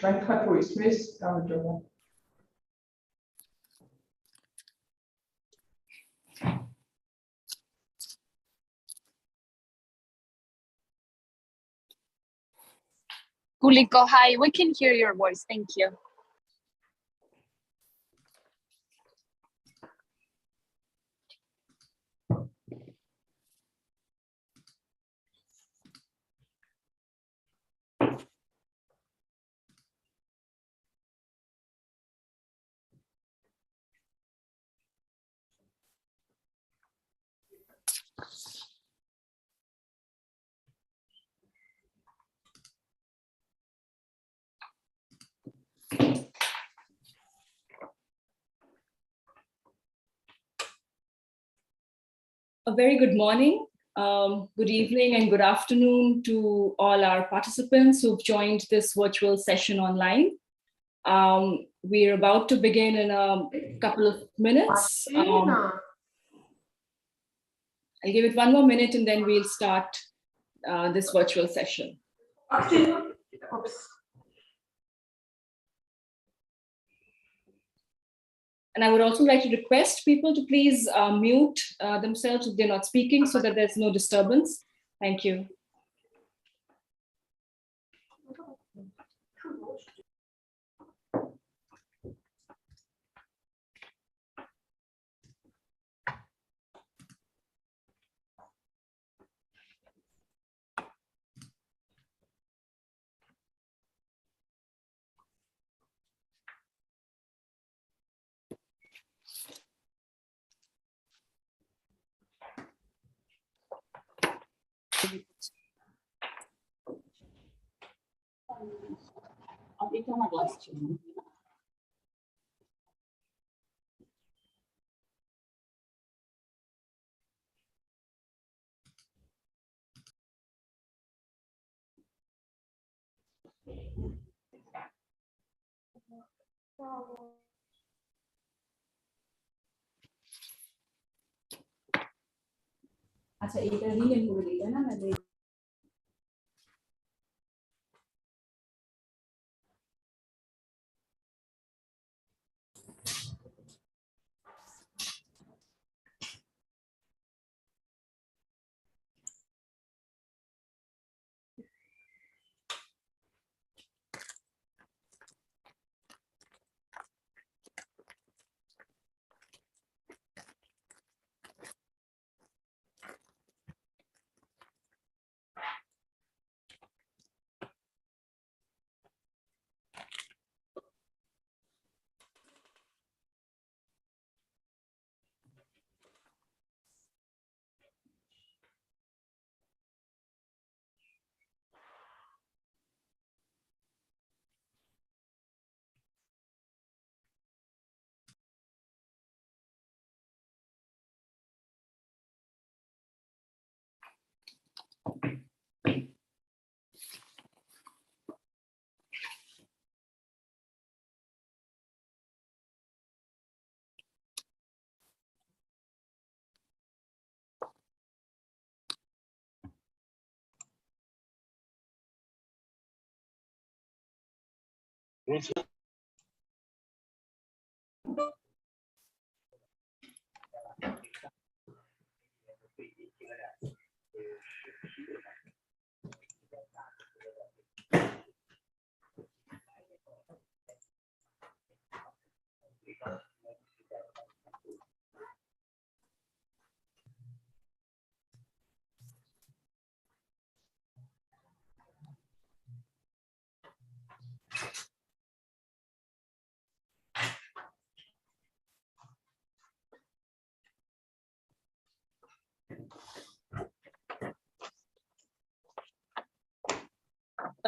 Untitled Chapter eligible. Kuliko, hi, we can hear your voice. Thank you. A very good morning, good evening, and good afternoon to all our participants who've joined this virtual session online. We're about to begin in a couple of minutes. I'll give it one more minute and then we'll start this virtual session. And I would also like to request people to please mute themselves if they're not speaking so that there's no disturbance. Thank you. I'll take my glass too. अच्छा এটা রিলেন করে দিই না মানে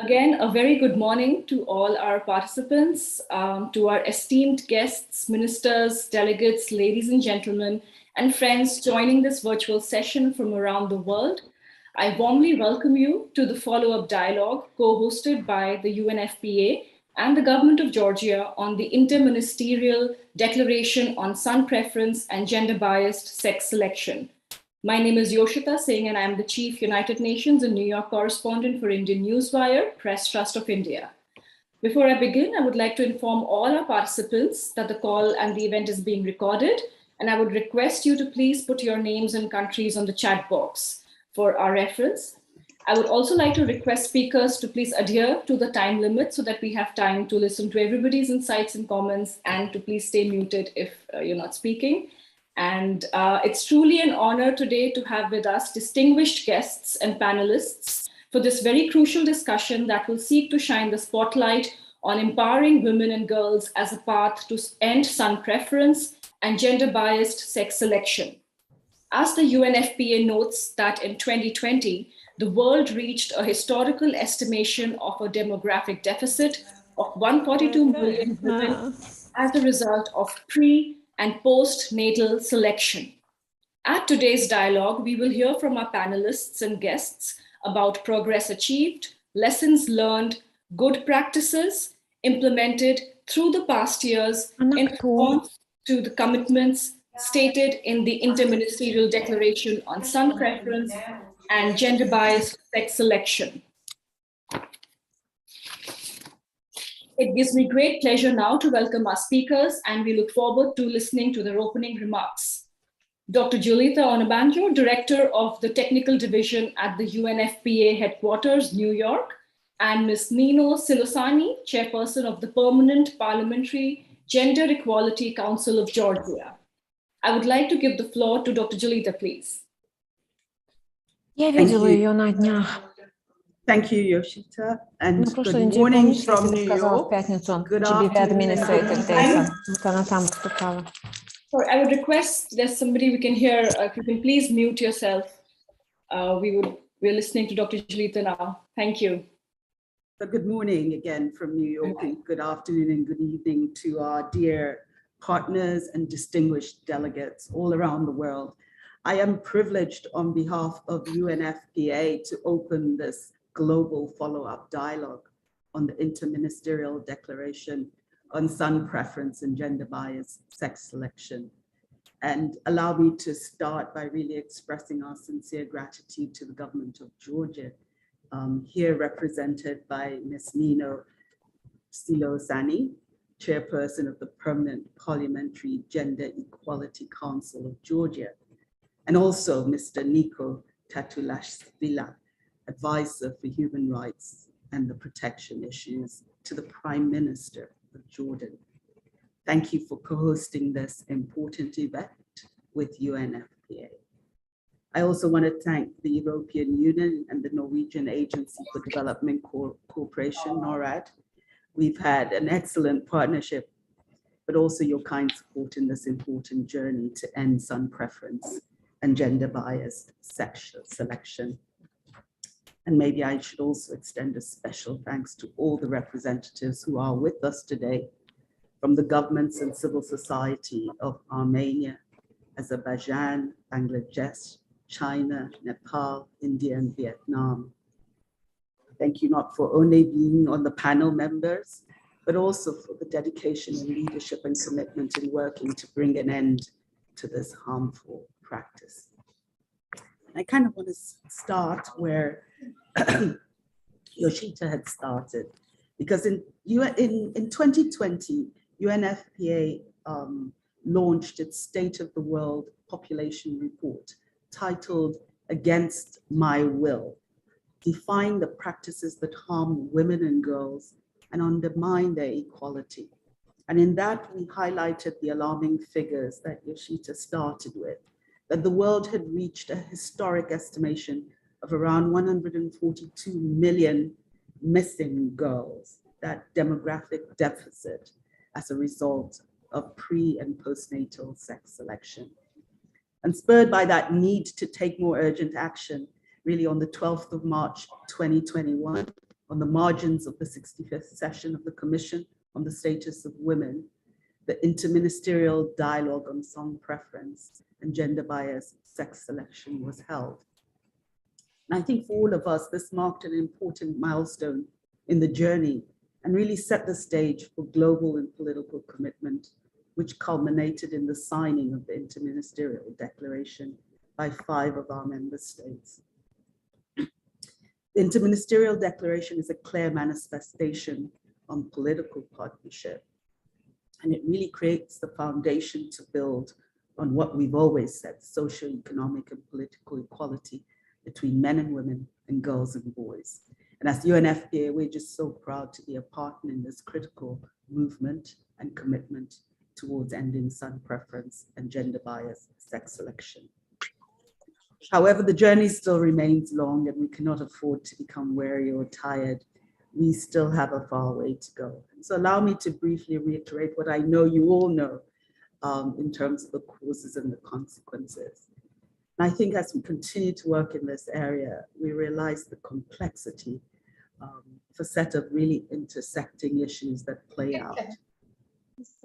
Again, a very good morning to all our participants, to our esteemed guests, ministers, delegates, ladies and gentlemen, and friends joining this virtual session from around the world. I warmly welcome you to the follow-up dialogue co-hosted by the UNFPA and the Government of Georgia on the Inter-Ministerial Declaration on Son Preference and Gender-Biased Sex Selection. My name is Yoshita Singh, and I'm the Chief United Nations and New York correspondent for Indian Newswire, Press Trust of India. Before I begin, I would like to inform all our participants that the call and the event is being recorded, and I would request you to please put your names and countries on the chat box for our reference. I would also like to request speakers to please adhere to the time limit so that we have time to listen to everybody's insights and comments, and to please stay muted if you're not speaking. And it's truly an honor today to have with us distinguished guests and panelists for this very crucial discussion that will seek to shine the spotlight on empowering women and girls as a path to end son preference and gender-biased sex selection. As the UNFPA notes that in 2020, the world reached a historical estimation of a demographic deficit of 142 million women as a result of pre- and postnatal selection. At today's dialogue, we will hear from our panelists and guests about progress achieved, lessons learned, good practices implemented through the past years in response to the commitments stated in the Inter-Ministerial Declaration on Son Preference and Gender-Biased Sex Selection. It gives me great pleasure now to welcome our speakers, and we look forward to listening to their opening remarks. Dr. Julita Onabanjo, Director of the Technical Division at the UNFPA Headquarters, New York, and Ms. Nino Silosani, Chairperson of the Permanent Parliamentary Gender Equality Council of Georgia. I would like to give the floor to Dr. Julita, please. Thank you. Thank you, Yoshita, and good morning from New York. Good afternoon. Sorry, I would request there's somebody we can hear. If you can please mute yourself. We're listening to Dr. Julita now. Thank you. So good morning again from New York, and good afternoon and good evening to our dear partners and distinguished delegates all around the world. I am privileged on behalf of UNFPA to open this global follow-up dialogue on the Inter-Ministerial Declaration on Son Preference and Gender-Biased Sex Selection. And allow me to start by really expressing our sincere gratitude to the government of Georgia, here represented by Ms. Nino Silosani, Chairperson of the Permanent Parliamentary Gender Equality Council of Georgia, and also Mr. Nico Tatulashvili, Advisor for Human Rights and the Protection Issues to the Prime Minister of Jordan. Thank you for co-hosting this important event with UNFPA. I also want to thank the European Union and the Norwegian Agency for Development Cooperation, NORAD. We've had an excellent partnership, but also your kind support in this important journey to end son preference and gender-biased sexual selection. And maybe I should also extend a special thanks to all the representatives who are with us today from the governments and civil society of Armenia, Azerbaijan, Bangladesh, China, Nepal, India, and Vietnam. Thank you not for only being on the panel members, but also for the dedication and leadership and commitment in working to bring an end to this harmful practice. I kind of want to start where Yoshita had started, because in 2020, UNFPA launched its State of the World Population Report titled Against My Will, define the practices that harm women and girls and undermine their equality. And in that, we highlighted the alarming figures that Yoshita started with, that the world had reached a historic estimation of around 142 million missing girls, that demographic deficit as a result of pre- and postnatal sex selection. And spurred by that need to take more urgent action, really on the 12th of March, 2021, on the margins of the 65th session of the Commission on the Status of Women, the Inter-Ministerial Dialogue on Son Preference and Gender-Biased Sex Selection was held. And I think for all of us, this marked an important milestone in the journey and really set the stage for global and political commitment, which culminated in the signing of the Inter-Ministerial Declaration by 5 of our member states. The Inter-Ministerial Declaration is a clear manifestation on political partnership. And it really creates the foundation to build on what we've always said, social, economic, and political equality between men and women and girls and boys. And as UNFPA, we're just so proud to be a partner in this critical movement and commitment towards ending son preference and gender bias sex selection. However, the journey still remains long and we cannot afford to become weary or tired. We still have a far way to go. So allow me to briefly reiterate what I know you all know in terms of the causes and the consequences. And I think as we continue to work in this area, we realize the complexity of a set of really intersecting issues that play out.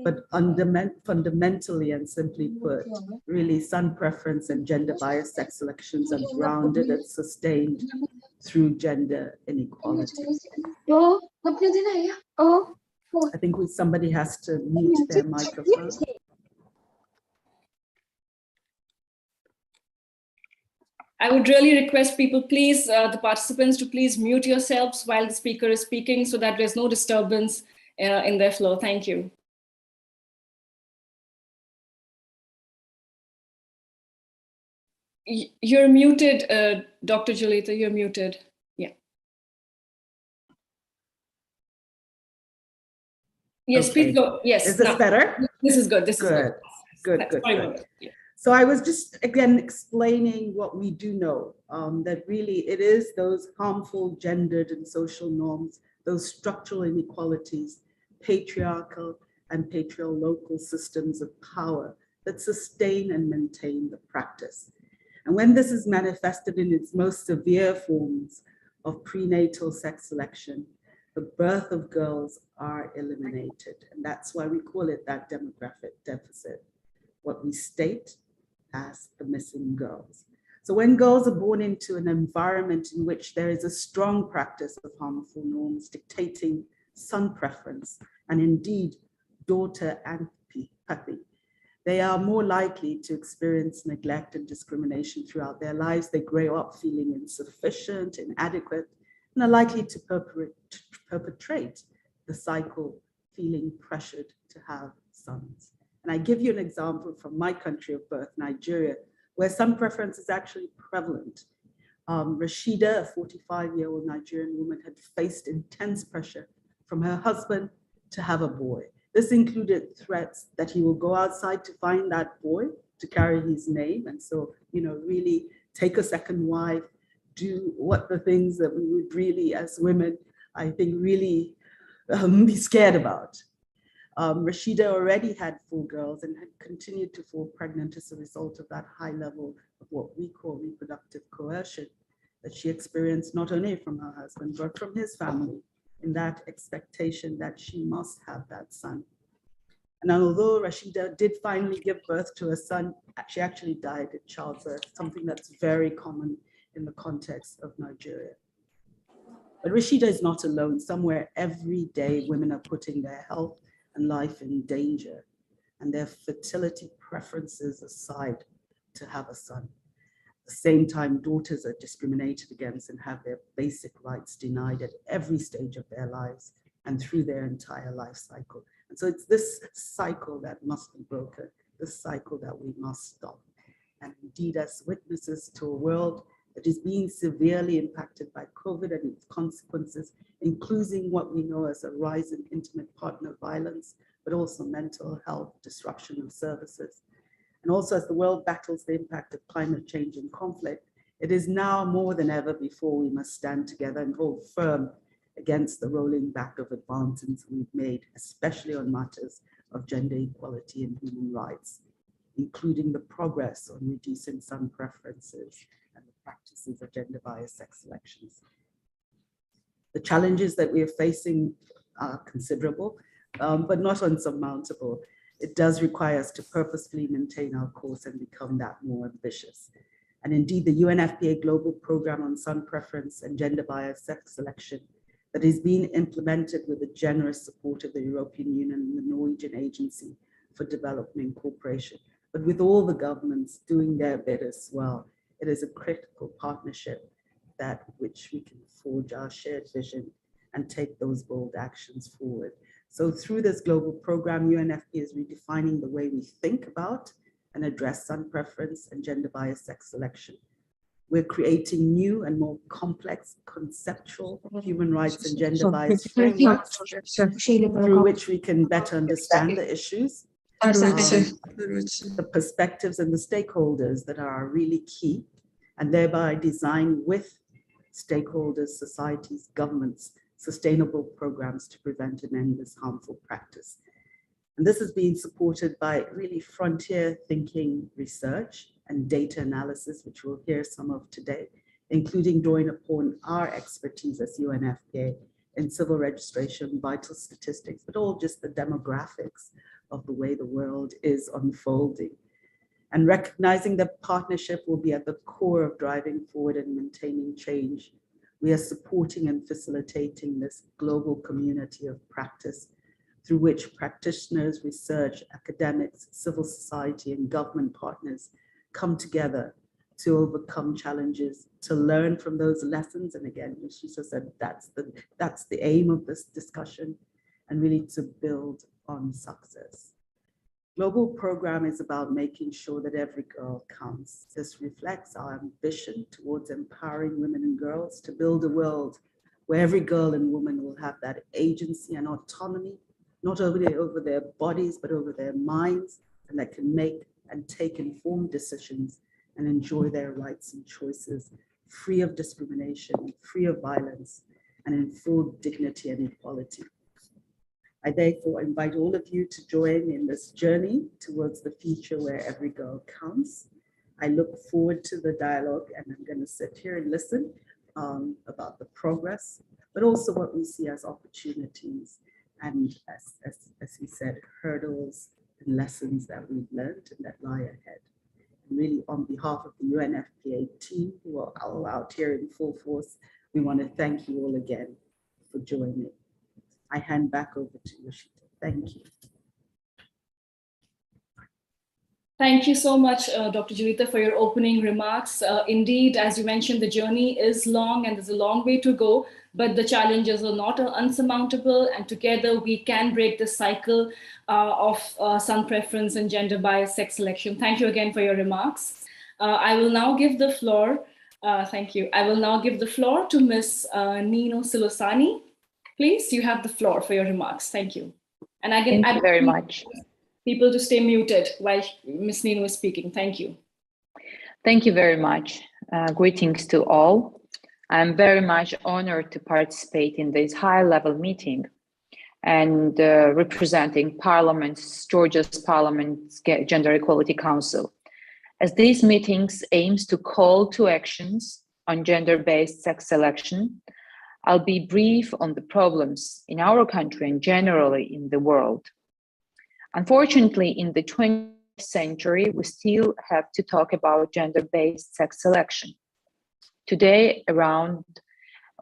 But fundamentally and simply put, really son preference and gender bias sex selections are grounded and sustained through gender inequality. I think somebody has to mute their microphone. I would really request people, please, the participants to please mute yourselves while the speaker is speaking so that there's no disturbance in their flow. Thank you. You're muted, Dr. Jalita, you're muted. Yeah. Yes, Okay. please go. Yes. Is this better? This is good. This is good. good. Good. Yeah. So I was just, again, explaining what we do know, that really it is those harmful gendered and social norms, those structural inequalities, patriarchal and patriarchal systems of power that sustain and maintain the practice. And when this is manifested in its most severe forms of prenatal sex selection, the birth of girls are eliminated. And that's why we call it that demographic deficit, what we state as the missing girls. So when girls are born into an environment in which there is a strong practice of harmful norms dictating son preference, and indeed daughter antipathy, they are more likely to experience neglect and discrimination throughout their lives. They grow up feeling insufficient, inadequate, and are likely to perpetrate the cycle, feeling pressured to have sons. And I give you an example from my country of birth, Nigeria, where son preference is actually prevalent. Rashida, a 45-year-old Nigerian woman, had faced intense pressure from her husband to have a boy. This included threats that he will go outside to find that boy to carry his name. And so, really take a second wife, do what the things that we would really, as women, I think really be scared about. Rashida already had 4 girls and had continued to fall pregnant as a result of that high level of what we call reproductive coercion that she experienced not only from her husband, but from his family, in that expectation that she must have that son. And although Rashida did finally give birth to a son, she actually died at childbirth, something that's very common in the context of Nigeria. But Rashida is not alone. Somewhere every day, women are putting their health and life in danger and their fertility preferences aside to have a son. At the same time, daughters are discriminated against and have their basic rights denied at every stage of their lives and through their entire life cycle. And so it's this cycle that must be broken, this cycle that we must stop. And indeed, as witnesses to a world that is being severely impacted by COVID and its consequences, including what we know as a rise in intimate partner violence, but also mental health disruption of services. And also as the world battles the impact of climate change and conflict, it is now more than ever before we must stand together and hold firm against the rolling back of advancements we've made, especially on matters of gender equality and human rights, including the progress on reducing son preferences and the practices of gender bias sex selections. The challenges that we are facing are considerable, but not unsurmountable. It does require us to purposefully maintain our course and become that more ambitious. And indeed, the UNFPA Global Program on Son Preference and Gender Bias Sex Selection that is being implemented with the generous support of the European Union and the Norwegian Agency for Development and Cooperation, but with all the governments doing their bit as well. It is a critical partnership that which we can forge our shared vision and take those bold actions forward. So through this global program, UNFPA is redefining the way we think about and address son preference and gender bias sex selection. We're creating new and more complex conceptual human rights and gender bias frameworks through which we can better understand the issues, the perspectives and the stakeholders that are really key, and thereby design with stakeholders, societies, governments, sustainable programs to prevent and end this harmful practice. And this is being supported by really frontier thinking research and data analysis, which we'll hear some of today, including drawing upon our expertise as UNFPA in civil registration, vital statistics, but all just the demographics of the way the world is unfolding. And recognizing that partnership will be at the core of driving forward and maintaining change, we are supporting and facilitating this global community of practice through which practitioners, research, academics, civil society, and government partners come together to overcome challenges, to learn from those lessons. And again, as she just said, that's the aim of this discussion, and really to build on success. Global program is about making sure that every girl counts. This reflects our ambition towards empowering women and girls to build a world where every girl and woman will have that agency and autonomy, not only over their bodies, but over their minds, and that can make and take informed decisions and enjoy their rights and choices, free of discrimination, free of violence, and in full dignity and equality. I therefore invite all of you to join in this journey towards the future where every girl counts. I look forward to the dialogue, and I'm going to sit here and listen about the progress, but also what we see as opportunities and, as he said, hurdles and lessons that we've learned and that lie ahead. And really, on behalf of the UNFPA team, who are all out here in full force, we want to thank you all again for joining. I hand back over to Rashida. Thank you. Thank you so much, Dr. Julita, for your opening remarks. Indeed, as you mentioned, the journey is long and there's a long way to go, but the challenges are not unsurmountable, and together we can break the cycle of son preference and gender bias sex selection. Thank you again for your remarks. I will now give the floor, thank you. I will now give the floor to Ms. Nino Silosani. Please, you have the floor for your remarks. Thank you. And again, thank you very much. People to stay muted while Ms. Nino is speaking. Thank you. Thank you very much. Greetings to all. I'm very much honored to participate in this high-level meeting and representing Georgia's Parliament's Gender Equality Council, as these meetings aims to call to actions on gender-based sex selection. I'll be brief on the problems in our country and generally in the world. Unfortunately, in the 20th century, we still have to talk about gender-based sex selection. Today, around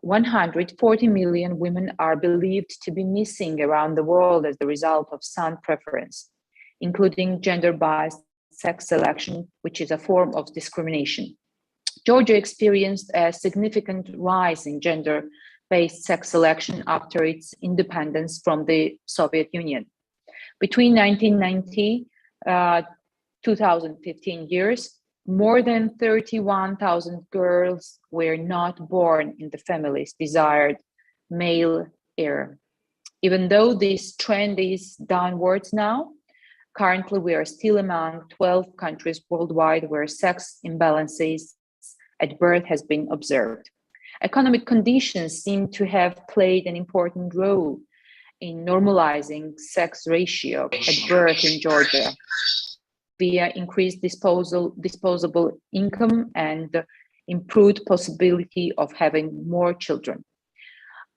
140 million women are believed to be missing around the world as the result of son preference, including gender-biased sex selection, which is a form of discrimination. Georgia experienced a significant rise in gender-based sex selection after its independence from the Soviet Union. Between 1990 2015 years, more than 31,000 girls were not born in the family's desired male heir. Even though this trend is downwards now, currently we are still among 12 countries worldwide where sex imbalances at birth has been observed. Economic conditions seem to have played an important role in normalizing sex ratio at birth in Georgia via increased disposable income and improved possibility of having more children.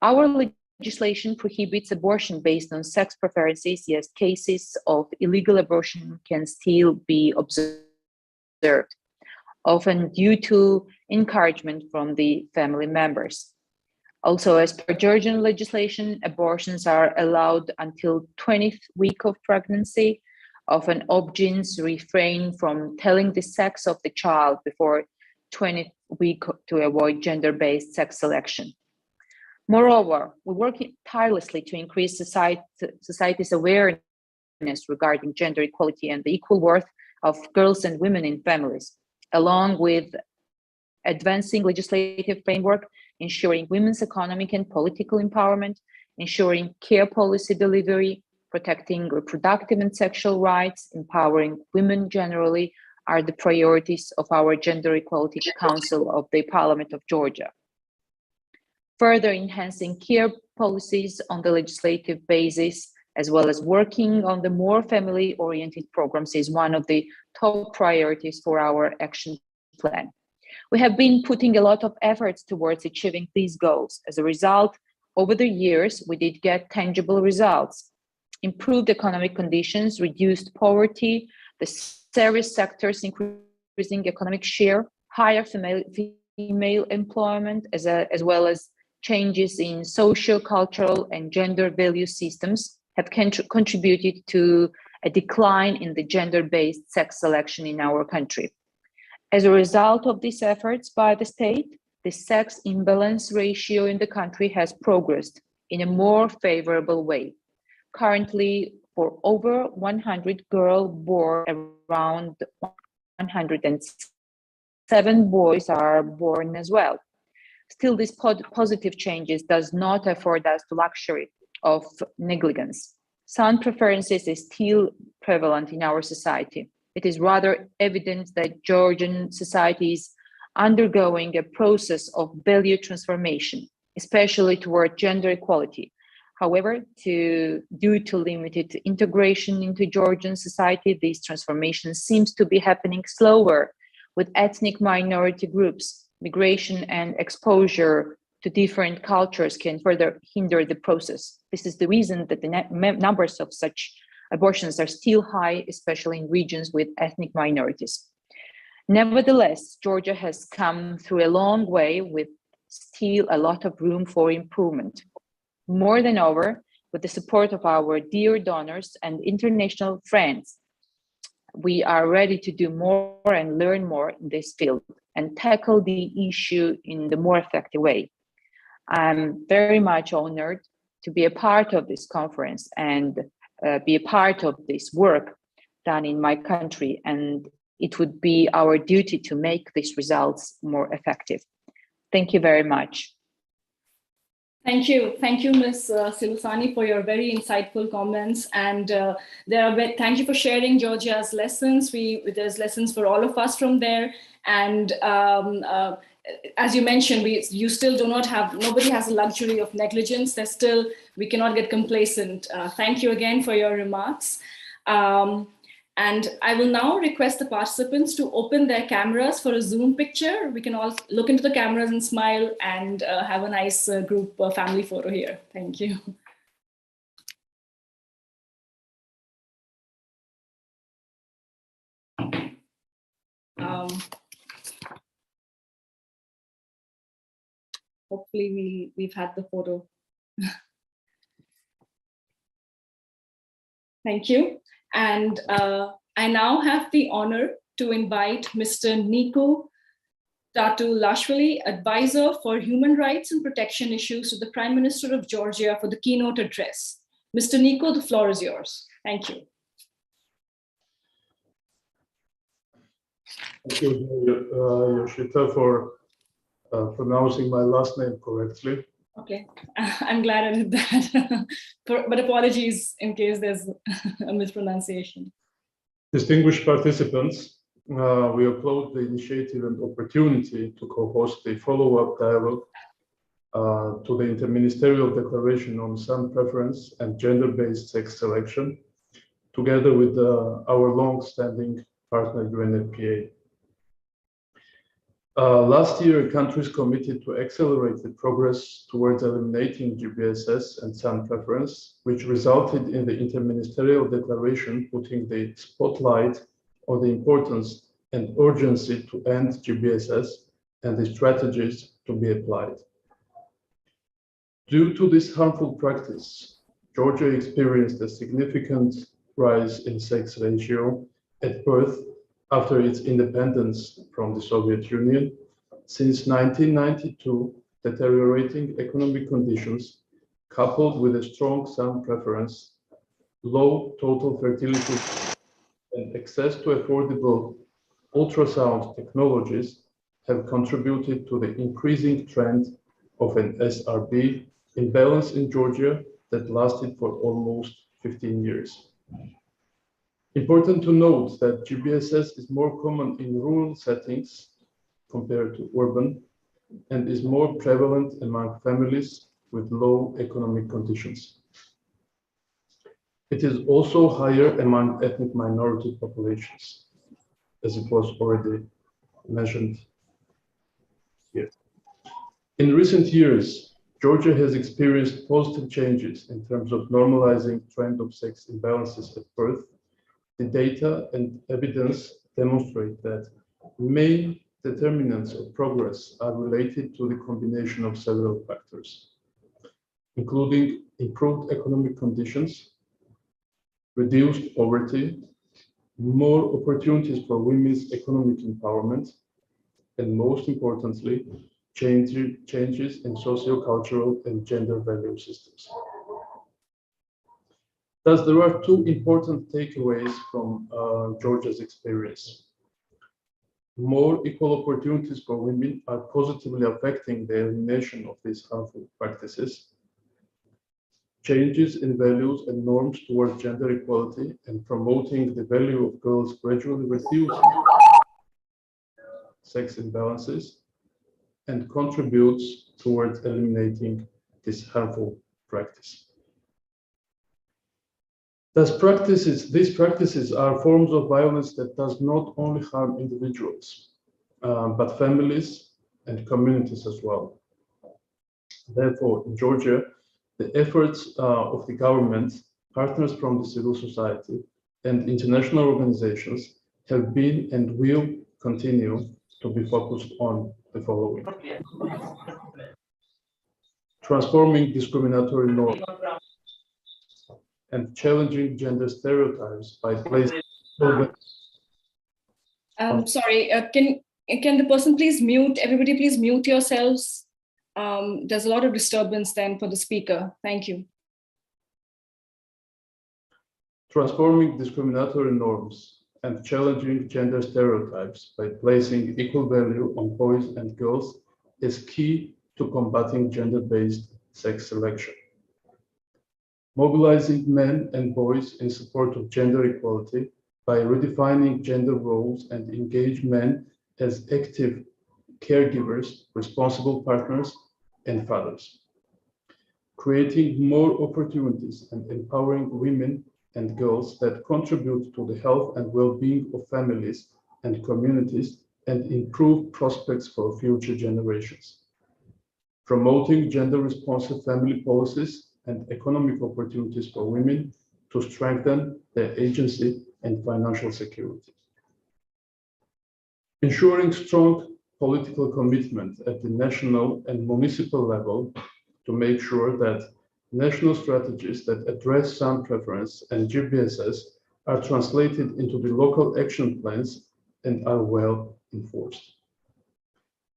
Our legislation prohibits abortion based on sex preferences, yet cases of illegal abortion can still be observed, often due to encouragement from the family members. Also, as per Georgian legislation, abortions are allowed until 20th week of pregnancy. Often OB-GYNs refrain from telling the sex of the child before 20th week to avoid gender-based sex selection. Moreover, we work tirelessly to increase society's awareness regarding gender equality and the equal worth of girls and women in families, along with advancing legislative framework, ensuring women's economic and political empowerment, ensuring care policy delivery, protecting reproductive and sexual rights, empowering women generally are the priorities of our Gender Equality Council of the Parliament of Georgia. Further enhancing care policies on the legislative basis, as well as working on the more family-oriented programs is one of the top priorities for our action plan. We have been putting a lot of efforts towards achieving these goals. As a result, over the years, we did get tangible results. Improved economic conditions, reduced poverty, the service sectors increasing economic share, higher female employment, as well as changes in social, cultural, and gender value systems have contributed to a decline in the gender-based sex selection in our country. As a result of these efforts by the state, the sex imbalance ratio in the country has progressed in a more favorable way. Currently, for over 100 girls born, around 107 boys are born as well. Still, these positive changes does not afford us the luxury of negligence. Son preferences is still prevalent in our society. It is rather evident that Georgian society is undergoing a process of value transformation, especially toward gender equality. However, due to limited integration into Georgian society, this transformation seems to be happening slower, with ethnic minority groups, migration and exposure to different cultures can further hinder the process. This is the reason that the numbers of such abortions are still high, especially in regions with ethnic minorities. Nevertheless, Georgia has come through a long way with still a lot of room for improvement. More than ever, with the support of our dear donors and international friends, we are ready to do more and learn more in this field and tackle the issue in the more effective way. I'm very much honored to be a part of this conference and be a part of this work done in my country, and it would be our duty to make these results more effective. Thank you very much. Thank you, Ms. Silusani, for your very insightful comments. And thank you for sharing Georgia's lessons. There's lessons for all of us from there. And as you mentioned, you still do not have, nobody has the luxury of negligence. We cannot get complacent. Thank you again for your remarks. And I will now request the participants to open their cameras for a Zoom picture. We can all look into the cameras and smile and have a nice group family photo here. Thank you. Hopefully we've had the photo. Thank you. And I now have the honor to invite Mr. Nico Tatulashvili, Advisor for Human Rights and Protection Issues to the Prime Minister of Georgia for the keynote address. Mr. Nico, the floor is yours. Thank you. Thank you, Yoshita, for pronouncing my last name correctly. Okay, I'm glad I did that. But apologies in case there's a mispronunciation. Distinguished participants, we applaud the initiative and opportunity to co-host a follow-up dialogue to the Inter-Ministerial Declaration on Son Preference and Gender-Based Sex Selection, together with our long-standing partner UNFPA. Last year, countries committed to accelerate the progress towards eliminating GBSS and son preference, which resulted in the Inter-Ministerial Declaration putting the spotlight on the importance and urgency to end GBSS and the strategies to be applied. Due to this harmful practice, Georgia experienced a significant rise in sex ratio at birth after its independence from the Soviet Union. Since 1992, deteriorating economic conditions, coupled with a strong son preference, low total fertility, and access to affordable ultrasound technologies have contributed to the increasing trend of an SRB imbalance in Georgia that lasted for almost 15 years. Important to note that GBSS is more common in rural settings compared to urban and is more prevalent among families with low economic conditions. It is also higher among ethnic minority populations, as it was already mentioned here. In recent years, Georgia has experienced positive changes in terms of normalizing trend of sex imbalances at birth. The data and evidence demonstrate that main determinants of progress are related to the combination of several factors, including improved economic conditions, reduced poverty, more opportunities for women's economic empowerment, and most importantly, changes in socio-cultural and gender value systems. Thus, there are two important takeaways from Georgia's experience. More equal opportunities for women are positively affecting the elimination of these harmful practices. Changes in values and norms towards gender equality and promoting the value of girls gradually reduce sex imbalances and contributes towards eliminating this harmful practice. These practices are forms of violence that does not only harm individuals, but families and communities as well. Therefore, in Georgia, the efforts of the government, partners from the civil society, and international organizations have been and will continue to be focused on the following: transforming discriminatory norms and challenging gender stereotypes by placing Sorry, can the person please mute? Everybody please mute yourselves. There's a lot of disturbance then for the speaker. Thank you. transforming discriminatory norms and challenging gender stereotypes by placing equal value on boys and girls is key to combating gender-based sex selection. Mobilizing men and boys in support of gender equality by redefining gender roles and engage men as active caregivers, responsible partners, and fathers. Creating more opportunities and empowering women and girls that contribute to the health and well-being of families and communities and improve prospects for future generations. Promoting gender-responsive family policies and economic opportunities for women to strengthen their agency and financial security. Ensuring strong political commitment at the national and municipal level to make sure that national strategies that address son preference and GBSS are translated into the local action plans and are well enforced.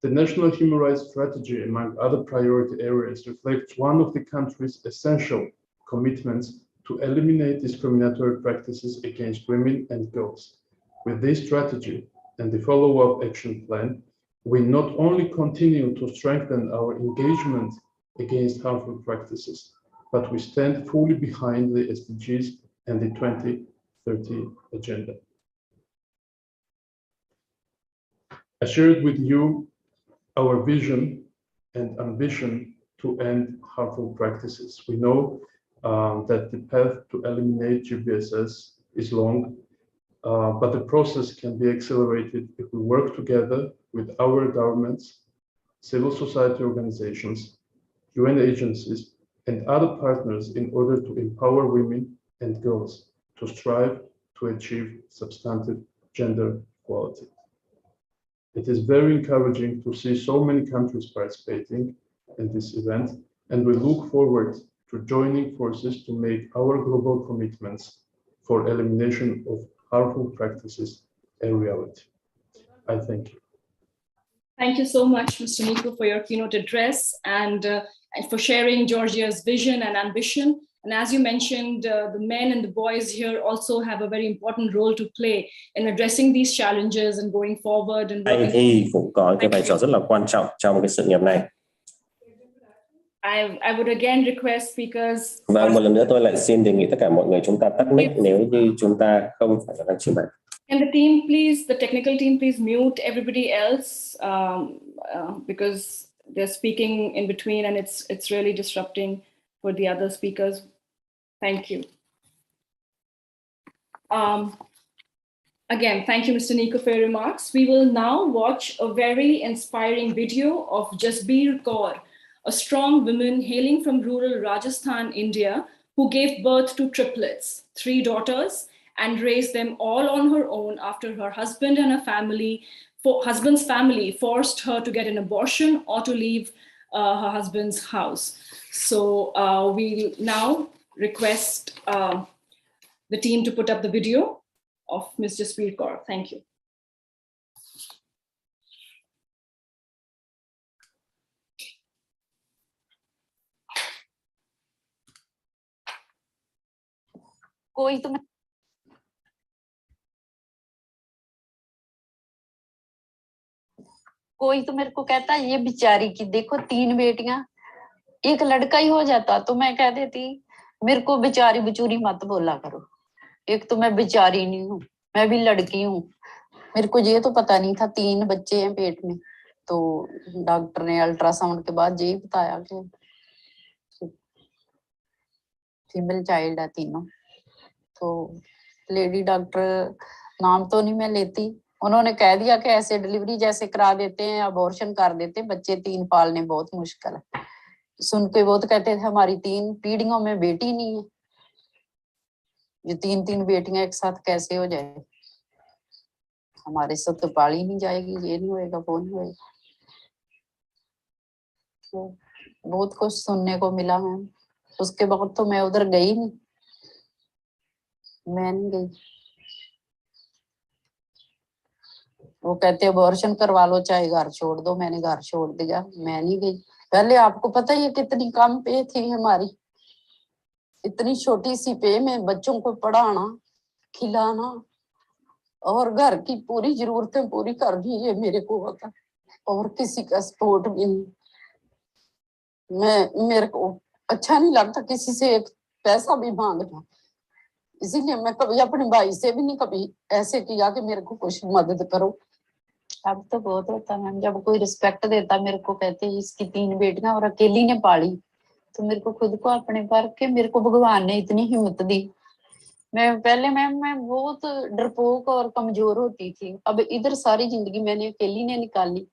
The National Human Rights Strategy, among other priority areas, reflects one of the country's essential commitments to eliminate discriminatory practices against women and girls. With this strategy and the follow-up action plan, we not only continue to strengthen our engagement against harmful practices, but we stand fully behind the SDGs and the 2030 agenda. I shared with you our vision and ambition to end harmful practices. We know that the path to eliminate GBSS is long, but the process can be accelerated if we work together with our governments, civil society organizations, UN agencies, and other partners in order to empower women and girls to strive to achieve substantive gender equality. It is very encouraging to see so many countries participating in this event, and we look forward to joining forces to make our global commitments for elimination of harmful practices a reality. I thank you. Thank you so much, Mr. Nico, for your keynote address and for sharing Georgia's vision and ambition. And as you mentioned, the men and the boys here also have a very important role to play in addressing these challenges and going forward. And Anh thì cũng có cái vai trò rất là quan trọng trong cái sự nghiệp này. I would again request speakers. Và một lần nữa tôi lại xin đề nghị tất cả mọi người chúng ta tắt mic nếu như chúng ta không phải đang trình bày. Can the team please, the technical team please mute everybody else because they're speaking in between and it's really disrupting for the other speakers. Thank you. Again, thank you, Mr. Nico, for your remarks. We will now watch a very inspiring video of Gbss Kaur, a strong woman hailing from rural Rajasthan, India, who gave birth to triplets, 3 daughters, and raised them all on her own after her husband and husband's family forced her to get an abortion or to leave her husband's house. So we now request the team to put up the video of Ms. Gbss Kaur. Thank you. कोई तो मेरे को कहता ये बेचारी की देखो 3 बेटियां, एक लड़का ही हो जाता तो मैं कह देती मेरे को बेचारी बेचूरी मत बोला करो, एक तो मैं बेचारी नहीं हूँ, मैं भी लड़की हूँ। मेरे को ये तो पता नहीं था 3 बच्चे हैं पेट में, तो डॉक्टर ने अल्ट्रासाउंड के बाद यही बताया कि फीमेल चाइल्ड है तीनों। तो लेडी डॉक्टर नाम तो नहीं मैं लेती, उन्होंने कह दिया कि ऐसे डिलीवरी जैसे करा देते हैं, अबॉर्शन कर देते हैं, बच्चे 3 पालने बहुत मुश्किल है। सुन के बहुत कहते थे हमारी 3 पीढ़ियों में बेटी नहीं है, ये 3 बेटियां एक साथ कैसे हो जाए, हमारे से तो पाली नहीं जाएगी, ये नहीं होएगा वो नहीं होएगा। तो बहुत कुछ सुनने को मिला है। उसके बाद तो मैं उधर गई नहीं, मैं नहीं गई। वो कहते अबॉर्शन करवा लो चाहे घर छोड़ दो, मैंने घर छोड़ दिया, मैं नहीं गई। पहले आपको पता ही है कितनी कम पे थी हमारी, इतनी छोटी सी पे में बच्चों को पढ़ाना खिलाना और घर की पूरी जरूरतें पूरी करनी, ये मेरे को होता और किसी का सपोर्ट भी नहीं। मेरे को अच्छा नहीं लगता किसी से एक पैसा भी मांगना, इसीलिए मैं कभी अपने भाई से भी नहीं कभी ऐसे किया कि मेरे को कुछ मदद करो। अब तो बहुत होता मैम, जब कोई रिस्पेक्ट देता मेरे को, कहते इसकी 3 बेटियां और अकेली ने पाली, तो मेरे को खुद को अपने पर के मेरे को भगवान ने इतनी हिम्मत दी। मैं पहले मैम मैं बहुत डरपोक और कमजोर होती थी, अब इधर सारी जिंदगी मैंने अकेली ने निकाली,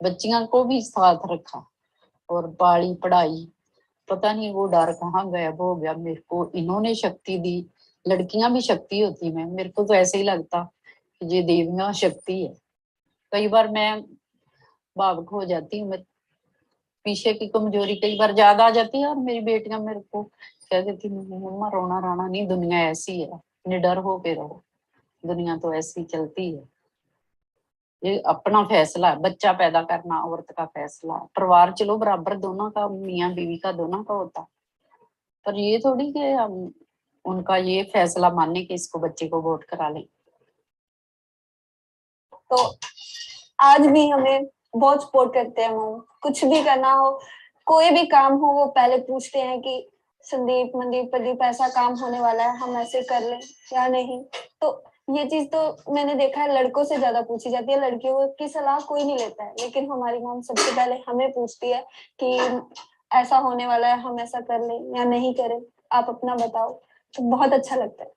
बच्चियां को भी साथ रखा और पाली पढ़ाई। पता नहीं वो डर कहाँ गायब हो गया, मेरे को इन्होंने शक्ति दी। लड़कियां भी शक्ति होती है, मेरे को तो ऐसे ही लगता कि ये देवियां शक्ति है। कई बार मैं भावुक हो जाती हूँ, मैं पीछे की कमजोरी कई बार ज्यादा आ जाती है और मेरी बेटियां मेरे को कह देती मम्मा रोना रोना नहीं, दुनिया ऐसी है, निडर होके रहो, दुनिया तो ऐसी चलती है। ये अपना फैसला है, बच्चा पैदा करना औरत का फैसला, परिवार चलो बराबर दोनों का, मियाँ बीवी का दोनों का होता, पर ये थोड़ी कि हम उनका ये फैसला मानने कि इसको बच्चे को वोट करा लें। तो आज भी हमें बहुत सपोर्ट करते हैं मम, कुछ भी करना हो, कोई भी काम हो, वो पहले पूछते हैं कि संदीप मनदीप प्रदीप ऐसा काम होने वाला है, हम ऐसे कर लें या नहीं। तो ये चीज तो मैंने देखा है लड़कों से ज्यादा पूछी जाती है, लड़कियों की सलाह कोई नहीं लेता है, लेकिन हमारी मम सबसे पहले हमें पूछती है कि ऐसा होने वाला है, हम ऐसा कर लें या नहीं करें, आप अपना बताओ। तो बहुत अच्छा लगता है।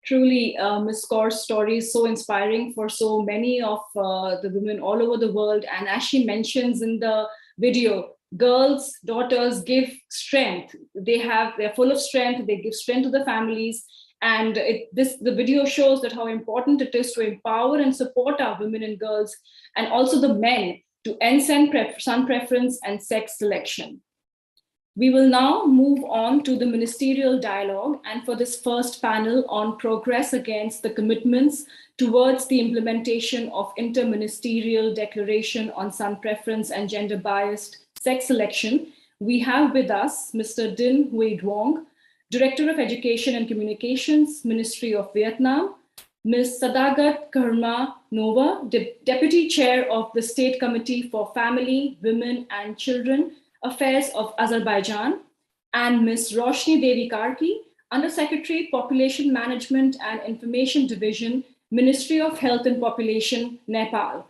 Truly, Ms. Kaur's story is so inspiring for so many of the women all over the world. And as she mentions in the video, girls, daughters give strength. They're full of strength. They give strength to the families. And the video shows that how important it is to empower and support our women and girls, and also the men, to end son preference and sex selection. We will now move on to the ministerial dialogue, and for this first panel on progress against the commitments towards the implementation of Inter-Ministerial Declaration on Son Preference and Gender-Biased Sex Selection, we have with us Mr. Din Huy Duong, Director of Education and Communications, Ministry of Vietnam, Ms. Sadagat Karma Nova, Deputy Chair of the State Committee for Family, Women and Children Affairs of Azerbaijan, and Ms. Roshni Devi Karki, Undersecretary, Population Management and Information Division, Ministry of Health and Population, Nepal.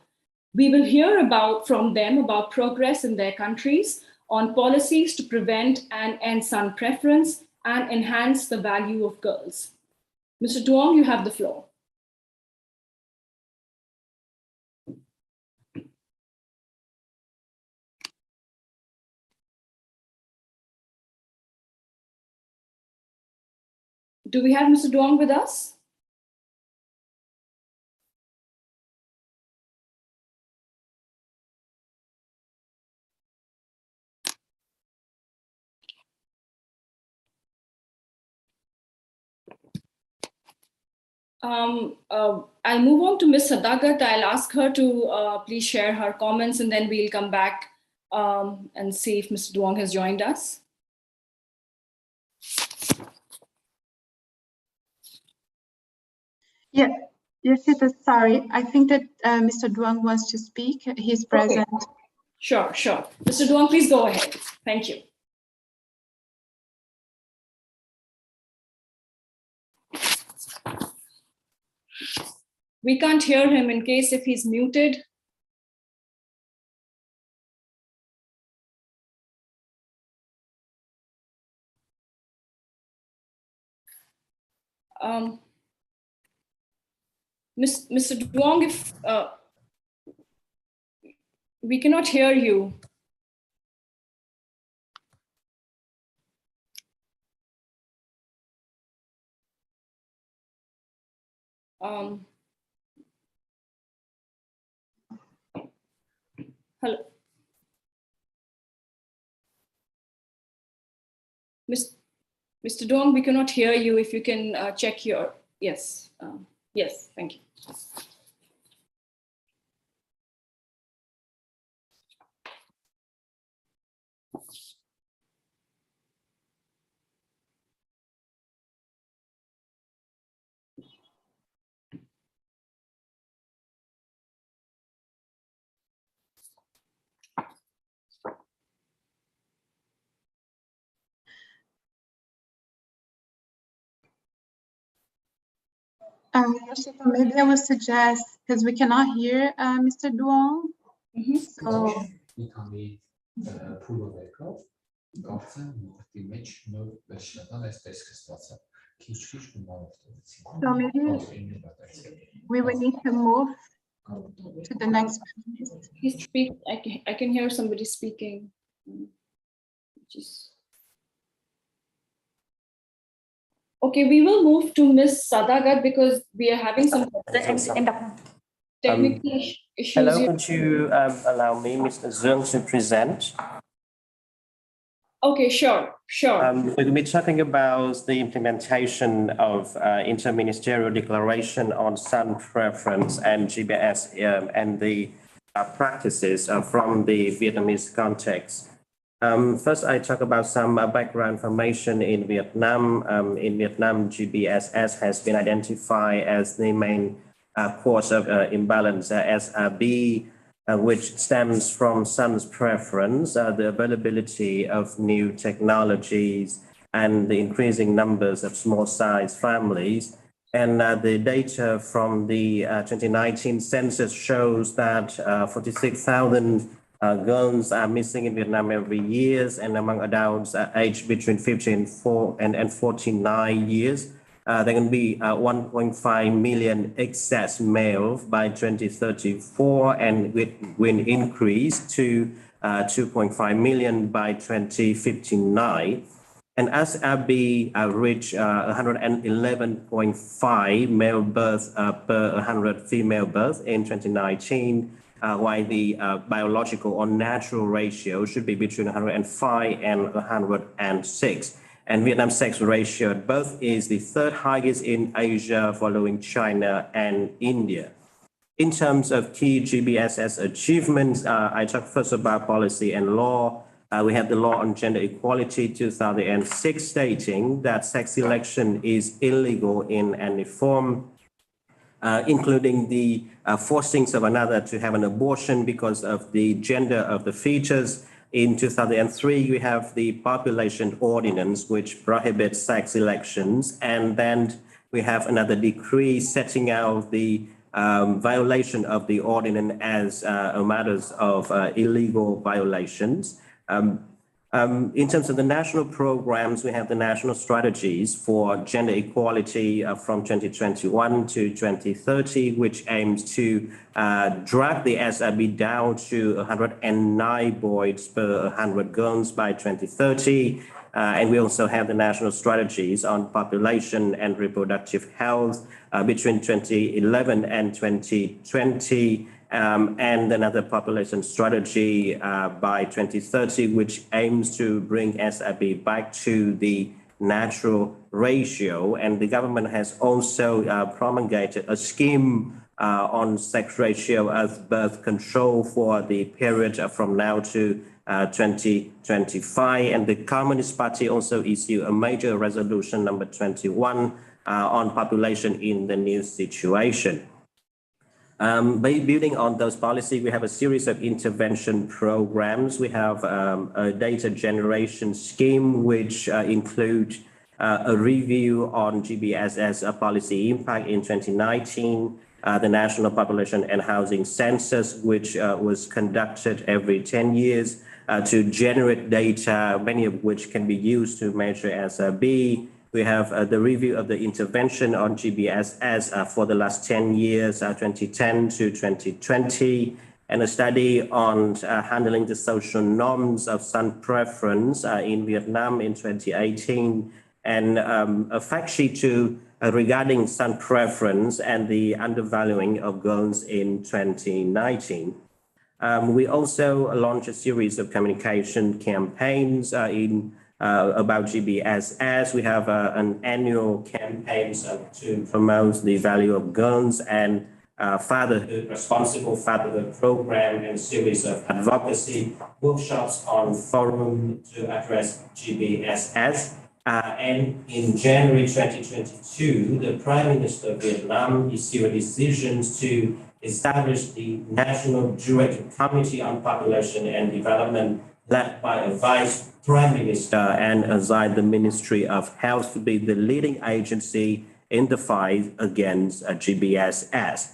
We will hear from them about progress in their countries on policies to prevent and end son preference and enhance the value of girls. Mr. Duong, you have the floor. Do we have Mr. Duong with us? I'll move on to Ms. Sadagat. I'll ask her to please share her comments, and then we'll come back and see if Mr. Duong has joined us. Yeah, yes, it is. Sorry, I think that Mr. Duong wants to speak. He's present. Okay. Sure. Mr. Duong, please go ahead. Thank you. We can't hear him in case if he's muted. Mr. Duong, if we cannot hear you. Hello. Mr. Duong, we cannot hear you. If you can check your, yes. Yes, thank you. Yoshiko, maybe I would suggest, because we cannot hear Mr. Duong. So maybe we will need to move to the next one. I can hear somebody speaking. Okay, we will move to Ms. Sadagat because we are having some technical issues. Hello, could you allow me, Mr. Zung, to present? Okay, sure. We'll be talking about the implementation of Inter-Ministerial Declaration on Son Preference and GBS and the practices from the Vietnamese context. First, I talk about some background information in Vietnam. In Vietnam, GBSS has been identified as the main cause of imbalance, SRB, which stems from son's preference, the availability of new technologies, and the increasing numbers of small-sized families. And the data from the 2019 census shows that 46,000 girls are missing in Vietnam every year, and among adults aged between 15 and 49 years. There can be 1.5 million excess males by 2034, and will increase to 2.5 million by 2059. And SRB reached 111.5 male births per 100 female births in 2019. while the biological or natural ratio should be between 105 and 106. And Vietnam's sex ratio at birth is the third highest in Asia, following China and India. In terms of key GBSS achievements, I talk first about policy and law. We have the Law on Gender Equality 2006 stating that sex selection is illegal in any form, including the forcings of another to have an abortion because of the gender of the fetus. In 2003, we have the Population Ordinance, which prohibits sex selections. And then we have another decree setting out the violation of the ordinance as matters of illegal violations. In terms of the national programs, we have the national strategies for gender equality from 2021 to 2030, which aims to drag the SRB down to 109 boys per 100 girls by 2030. And we also have the national strategies on population and reproductive health between 2011 and 2020. And another population strategy by 2030, which aims to bring SRB back to the natural ratio. And the government has also promulgated a scheme on sex ratio as birth control for the period from now to 2025. And the Communist Party also issued a major resolution number 21 on population in the new situation. By building on those policies, we have a series of intervention programs. We have a data generation scheme, which include a review on GBSS policy impact in 2019, the National Population and Housing Census, which was conducted every 10 years to generate data, many of which can be used to measure SRB. We have the review of the intervention on GBSS for the last 10 years, 2010 to 2020, and a study on handling the social norms of son preference in Vietnam in 2018, and a fact sheet regarding son preference and the undervaluing of girls in 2019. We also launched a series of communication campaigns about GBSS. We have an annual campaign to promote the value of girls and fatherhood, responsible fatherhood program, and a series of advocacy workshops on forum to address GBSS. And in January 2022, the Prime Minister of Vietnam issued a decision to establish the National Directorate Committee on Population and Development, led by a Vice Prime Minister, and assign the Ministry of Health to be the leading agency in the fight against GBSS.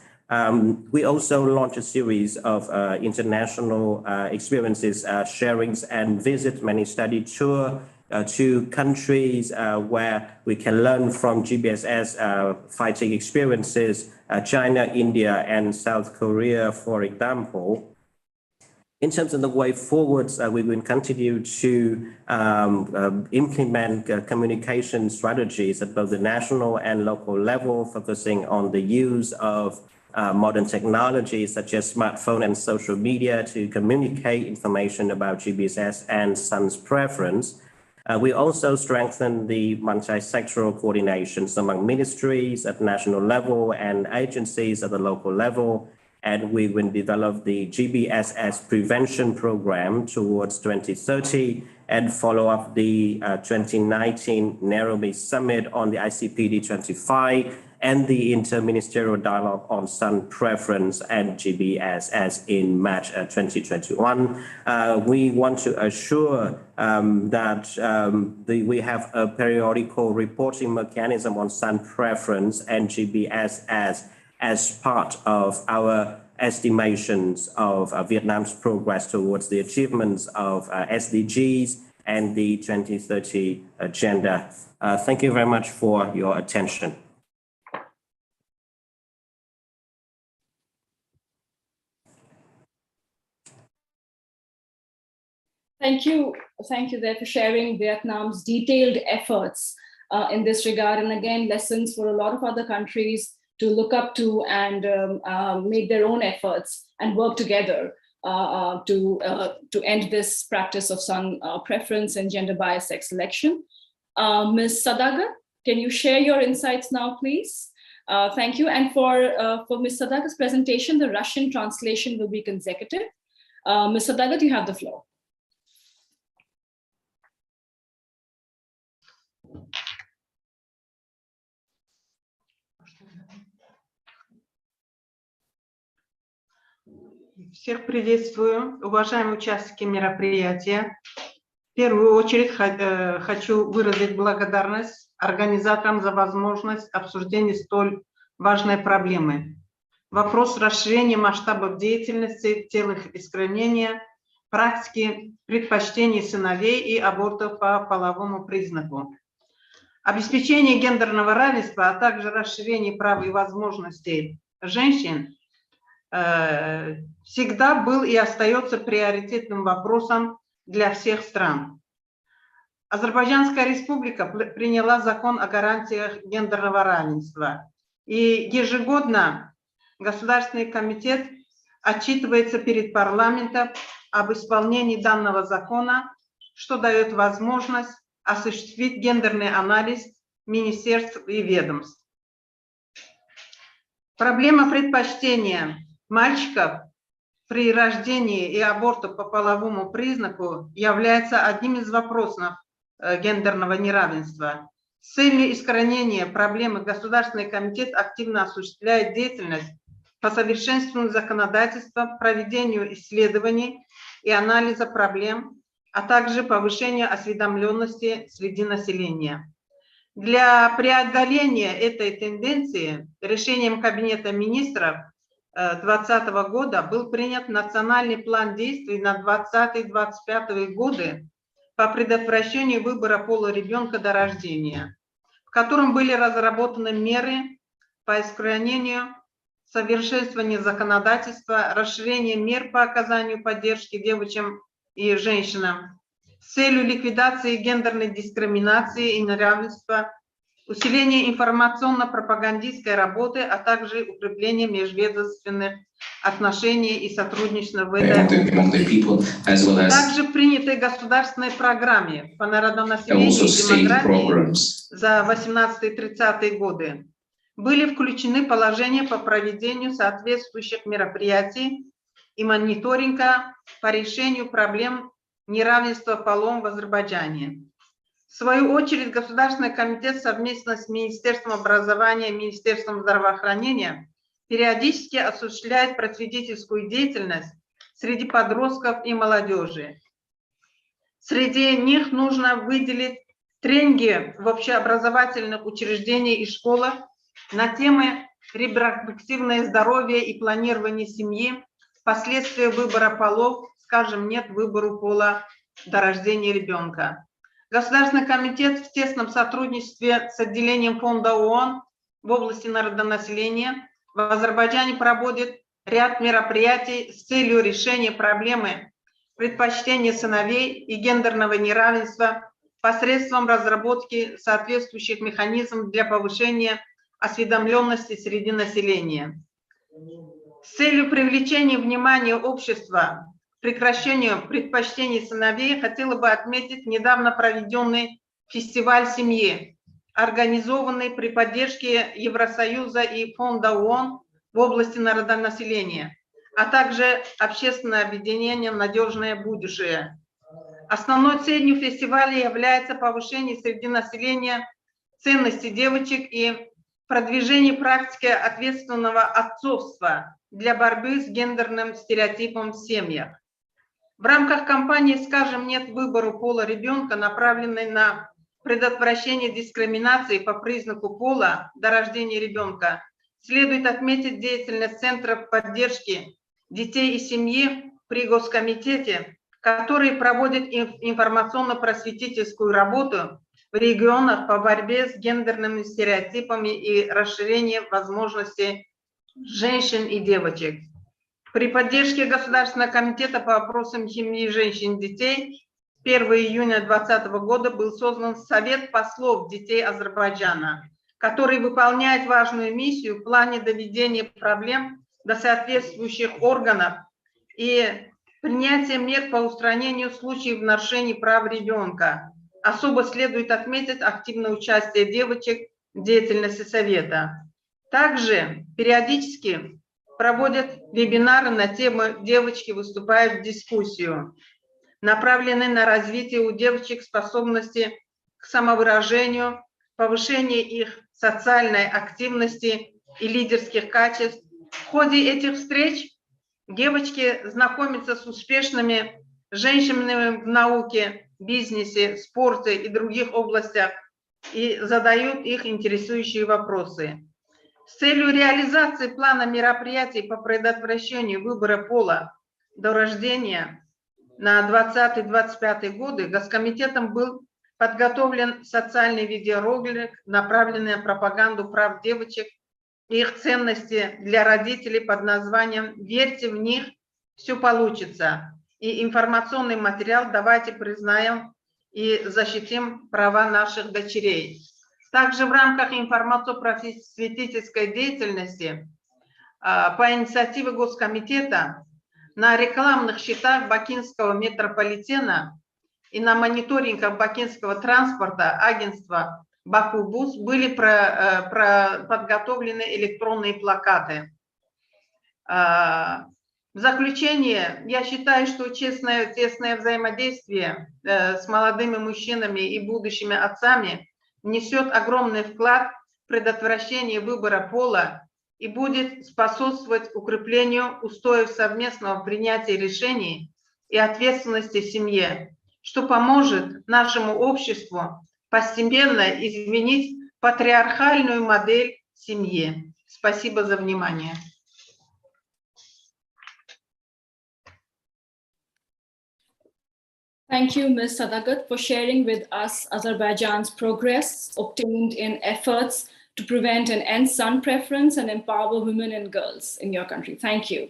We also launched a series of international experiences, sharings, and visit many study tour to countries where we can learn from GBSS fighting experiences, China, India, and South Korea, for example. In terms of the way forwards, we will continue to implement communication strategies at both the national and local level, focusing on the use of modern technologies such as smartphone and social media to communicate information about GBSS and son's preference. We also strengthen the multi-sectoral coordinations among ministries at national level and agencies at the local level. And we will develop the GBSS prevention program towards 2030 and follow up the 2019 Nairobi Summit on the ICPD 25 and the Inter-Ministerial Dialogue on Son Preference and GBSS in March 2021. We want to assure that we have a periodical reporting mechanism on son preference and GBSS as part of our estimations of Vietnam's progress towards the achievements of SDGs and the 2030 agenda. Thank you very much for your attention. Thank you there for sharing Vietnam's detailed efforts in this regard. And again, lessons for a lot of other countries look up to and make their own efforts and work together to end this practice of son preference and gender bias sex selection. Ms. Sadaga, can you share your insights now, please? Thank you. And for Ms. Sadaga's presentation, the Russian translation will be consecutive. Ms. Sadaga, you have the floor. Всех приветствую, уважаемые участники мероприятия. В первую очередь хочу выразить благодарность организаторам за возможность обсуждения столь важной проблемы. Вопрос расширения масштабов деятельности в целях искоренения практики предпочтений сыновей и абортов по половому признаку. Обеспечение гендерного равенства, а также расширение прав и возможностей женщин всегда был и остается приоритетным вопросом для всех стран. Азербайджанская республика приняла закон о гарантиях гендерного равенства, и ежегодно Государственный комитет отчитывается перед парламентом об исполнении данного закона, что дает возможность осуществить гендерный анализ министерств и ведомств. Проблема предпочтения мальчиков при рождении и аборту по половому признаку является одним из вопросов гендерного неравенства. С целью искоренения проблемы Государственный комитет активно осуществляет деятельность по совершенствованию законодательства, проведению исследований и анализа проблем, а также повышению осведомленности среди населения. Для преодоления этой тенденции решением Кабинета министров 2020 года был принят национальный план действий на 2020-2025 годы по предотвращению выбора пола ребенка до рождения, в котором были разработаны меры по искоренению, совершенствованию законодательства, расширению мер по оказанию поддержки девочкам и женщинам с целью ликвидации гендерной дискриминации и неравенства, усиления информационно-пропагандистской работы, а также укрепления межведомственных отношений и сотрудничества в этой области. Также в принятой государственной программе по народонаселению и демографии за 18-30 годы были включены положения по проведению соответствующих мероприятий и мониторинга по решению проблем неравенства полов в Азербайджане. В свою очередь, Государственный комитет совместно с Министерством образования и Министерством здравоохранения периодически осуществляет просветительскую деятельность среди подростков и молодежи. Среди них нужно выделить тренинги в общеобразовательных учреждениях и школах на темы репродуктивное здоровье и планирование семьи, последствия выбора полов, скажем, нет выбору пола до рождения ребенка. Государственный комитет в тесном сотрудничестве с отделением фонда ООН в области народонаселения в Азербайджане проводит ряд мероприятий с целью решения проблемы предпочтения сыновей и гендерного неравенства посредством разработки соответствующих механизмов для повышения осведомленности среди населения. С целью привлечения внимания общества к прекращению предпочтений сыновей хотела бы отметить недавно проведенный фестиваль семьи, организованный при поддержке Евросоюза и Фонда ООН в области народонаселения, а также общественное объединение «Надежное будущее». Основной целью фестиваля является повышение среди населения ценности девочек и продвижение практики ответственного отцовства для борьбы с гендерным стереотипом в семьях. В рамках кампании «Скажем нет выбору пола ребенка», направленной на предотвращение дискриминации по признаку пола до рождения ребенка, следует отметить деятельность Центров поддержки детей и семьи при Госкомитете, которые проводят информационно-просветительскую работу в регионах по борьбе с гендерными стереотипами и расширению возможностей женщин и девочек. При поддержке Государственного комитета по вопросам семьи, женщин и детей 1 июня 2020 года был создан Совет послов детей Азербайджана, который выполняет важную миссию в плане доведения проблем до соответствующих органов и принятия мер по устранению случаев нарушений прав ребенка. Особо следует отметить активное участие девочек в деятельности Совета. Также периодически проводят вебинары на тему «Девочки выступают в дискуссию», направленные на развитие у девочек способности к самовыражению, повышение их социальной активности и лидерских качеств. В ходе этих встреч девочки знакомятся с успешными женщинами в науке, бизнесе, спорте и других областях и задают их интересующие вопросы. С целью реализации плана мероприятий по предотвращению выбора пола до рождения на 2020-2025 годы Госкомитетом был подготовлен социальный видеоролик, направленный на пропаганду прав девочек и их ценности для родителей под названием «Верьте в них, все получится». И информационный материал «Давайте признаем и защитим права наших дочерей». Также в рамках информационно-просветительской деятельности по инициативе Госкомитета на рекламных счетах бакинского метрополитена и на мониторингах бакинского транспорта агентства Баку-Бус были подготовлены электронные плакаты. В заключение, я считаю, что тесное взаимодействие с молодыми мужчинами и будущими отцами несет огромный вклад в предотвращение выбора пола и будет способствовать укреплению устоев совместного принятия решений и ответственности в семье, что поможет нашему обществу постепенно изменить патриархальную модель семьи. Спасибо за внимание. Thank you, Ms. Sadagat, for sharing with us Azerbaijan's progress obtained in efforts to prevent and end son preference and empower women and girls in your country. Thank you.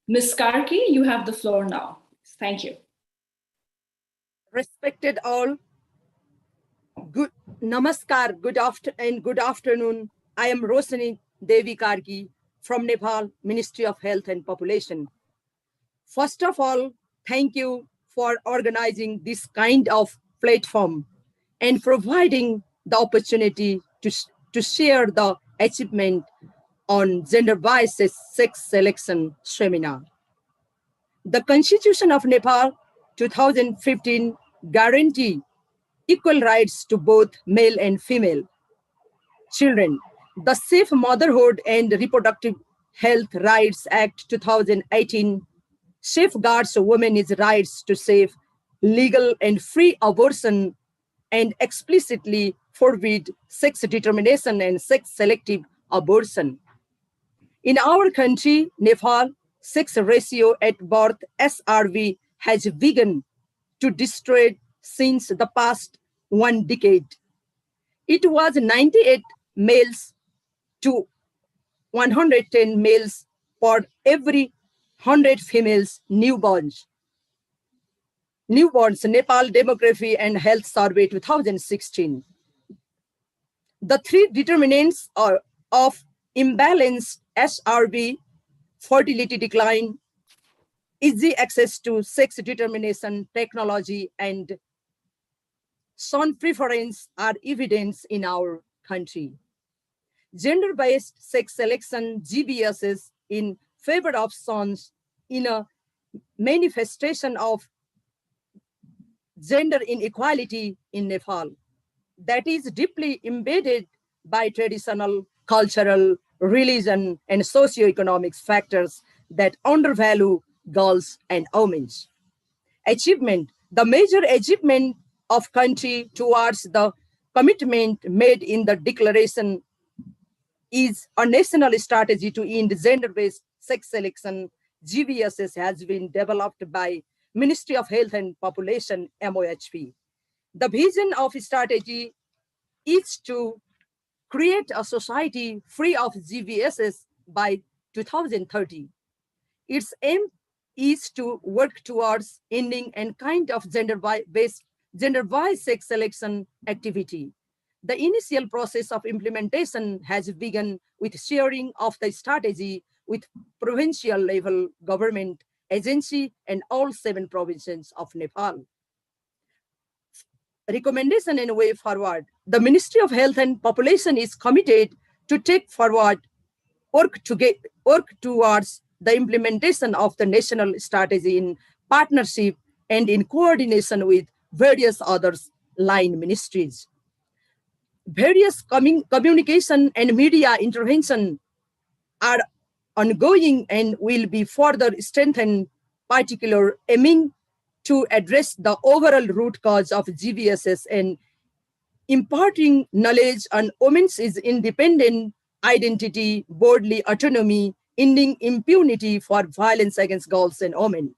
Ms. Karki, you have the floor now. Thank you. Respected all, good namaskar, good afternoon. I am Rosani Devi Karki from Nepal, Ministry of Health and Population. First of all, thank you for organizing this kind of platform and providing the opportunity to share the achievement on gender-biased sex selection seminar. The Constitution of Nepal 2015 guarantee equal rights to both male and female children. The Safe Motherhood and Reproductive Health Rights Act 2018 safeguards women's rights to safe, legal, and free abortion and explicitly forbid sex determination and sex-selective abortion. In our country, Nepal, sex ratio at birth, SRV, has begun to destroy since the past 1 decade. It was 98 males to 110 males for every 100 females newborns. Nepal Demography and Health Survey 2016. The 3 determinants of imbalanced SRV, fertility decline, easy access to sex determination technology, and son preference are evident in our country. Gender-based sex selection, GBSs, in favor of sons in a manifestation of gender inequality in Nepal that is deeply embedded by traditional, cultural, religion, and socioeconomic factors that undervalue girls and women. Achievement, the major achievement of country towards the commitment made in the declaration is a national strategy to end gender-based sex selection. GBSS has been developed by Ministry of Health and Population, MOHP. The vision of strategy is to create a society free of GBSS by 2030. Its aim is to work towards ending any kind of gender-based sex selection activity. The initial process of implementation has begun with sharing of the strategy with provincial level government agency and all 7 provinces of Nepal. Recommendation and way forward. The Ministry of Health and Population is committed to take forward work towards the implementation of the national strategy in partnership and in coordination with various other line ministries. Various communication and media intervention are ongoing and will be further strengthened, particularly aiming to address the overall root cause of GBSS and imparting knowledge on women's independent identity, bodily autonomy, ending impunity for violence against girls and women,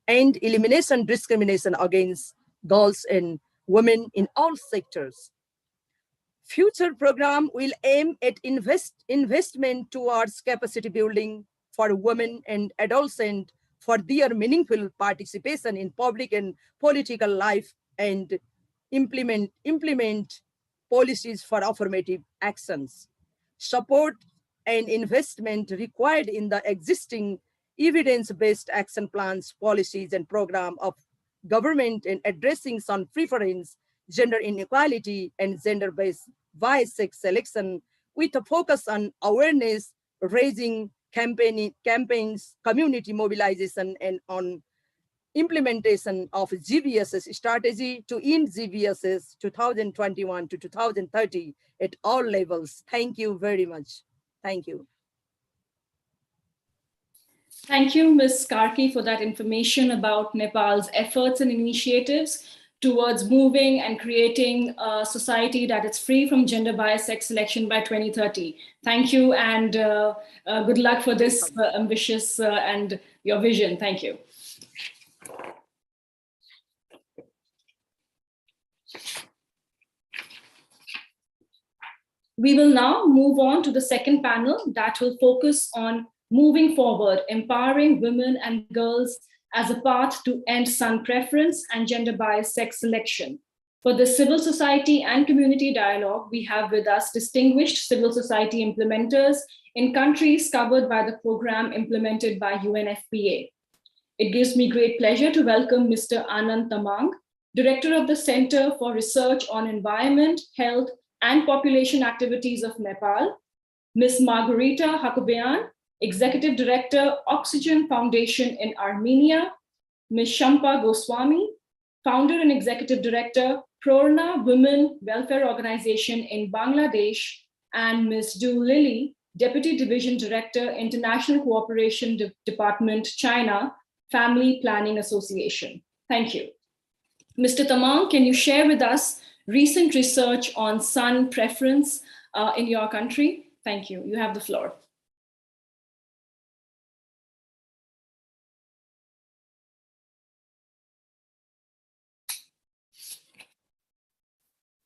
and elimination discrimination against girls and women in all sectors. Future program will aim at investment towards capacity building for women and adolescents for their meaningful participation in public and political life, and implement policies for affirmative actions. Support and investment required in the existing evidence-based action plans, policies, and program of government in addressing some preference, gender inequality, and gender-based bias sex selection, with a focus on awareness raising campaigns, community mobilization, and on implementation of GBSS strategy to end GBSS 2021 to 2030 at all levels. Thank you very much. Thank you. Thank you, Ms. Karki, for that information about Nepal's efforts and initiatives towards moving and creating a society that is free from gender bias sex selection by 2030. Thank you, and good luck for this ambitious and your vision. Thank you. We will now move on to the second panel that will focus on moving forward, empowering women and girls as a path to end son preference and gender bias sex selection. For the civil society and community dialogue, we have with us distinguished civil society implementers in countries covered by the program implemented by UNFPA. It gives me great pleasure to welcome Mr. Anand Tamang, Director of the Center for Research on Environment, Health, and Population Activities of Nepal, Ms. Margarita Hakobian, Executive Director, Oxygen Foundation in Armenia, Ms. Shampa Goswami, Founder and Executive Director, Prorna Women Welfare Organization in Bangladesh, and Ms. Du Lili, Deputy Division Director, International Cooperation Department, China, Family Planning Association. Thank you. Mr. Tamang, can you share with us recent research on son preference in your country? Thank you. You have the floor.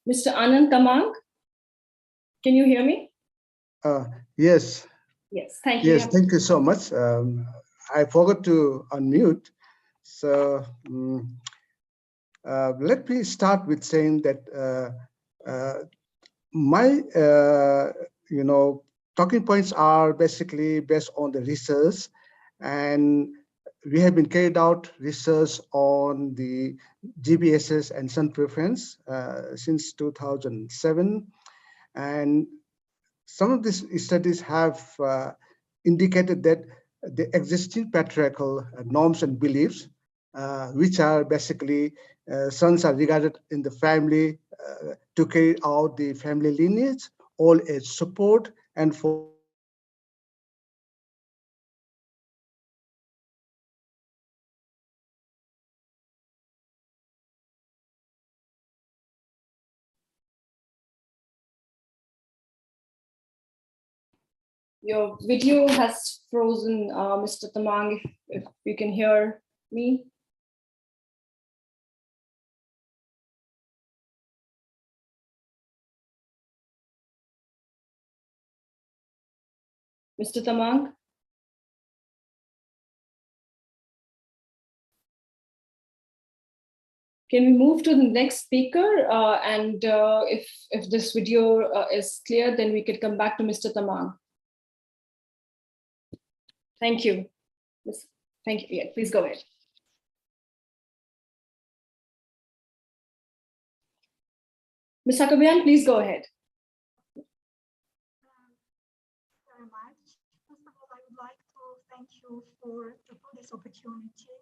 Mr. Anand Tamang, can you hear me? Yes. Yes, thank you. Yes, thank you so much. I forgot to unmute. So let me start with saying that my talking points are basically based on the research, and we have been carried out research on the GBSS and son preference since 2007, and some of these studies have indicated that the existing patriarchal norms and beliefs, which are basically sons are regarded in the family to carry out the family lineage, old age support, and for Your video has frozen, Mr. Tamang, if you can hear me. Mr. Tamang? Can we move to the next speaker? If this video is clear, then we could come back to Mr. Tamang. Thank you. Thank you. Yeah, please go ahead. Ms. Akabian, please go ahead. Very much. First of all, I would like to thank you for this opportunity.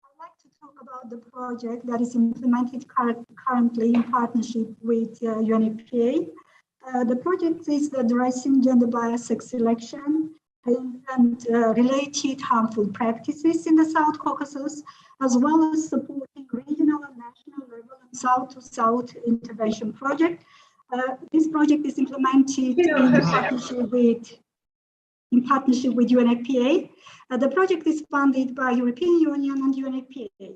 I'd like to talk about the project that is implemented currently in partnership with UNFPA. The project is addressing gender bias sex selection and related harmful practices in the South Caucasus, as well as supporting regional and national level and South-to-South intervention project. This project is implemented in partnership with UNFPA. The project is funded by European Union and UNFPA.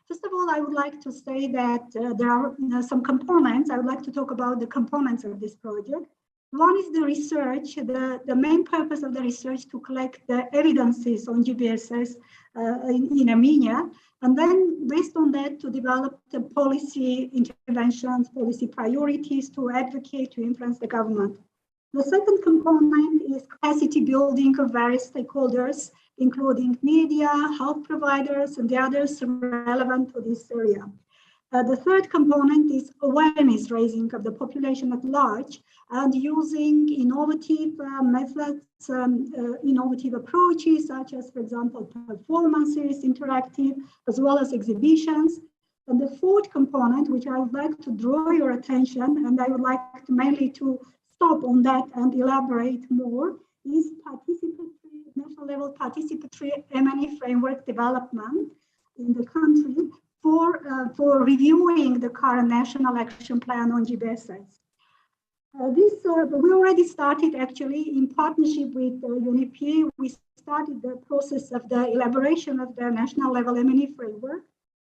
First of all, I would like to say that there are some components. I would like to talk about the components of this project. One is the research. The main purpose of the research to collect the evidences on GBSS in Armenia, and then based on that to develop the policy interventions, policy priorities to advocate, to influence the government. The second component is capacity building of various stakeholders, including media, health providers, and the others relevant to this area. The third component is awareness raising of the population at large and using innovative methods, innovative approaches, such as, for example, performances, interactive, as well as exhibitions. And the fourth component, which I would like to draw your attention, and I would like to mainly to stop on that and elaborate more, is participatory, national level participatory M&E framework development in the country for reviewing the current national action plan on GBSS. We already started actually in partnership with UNFPA. We started the process of the elaboration of the national level M&E framework,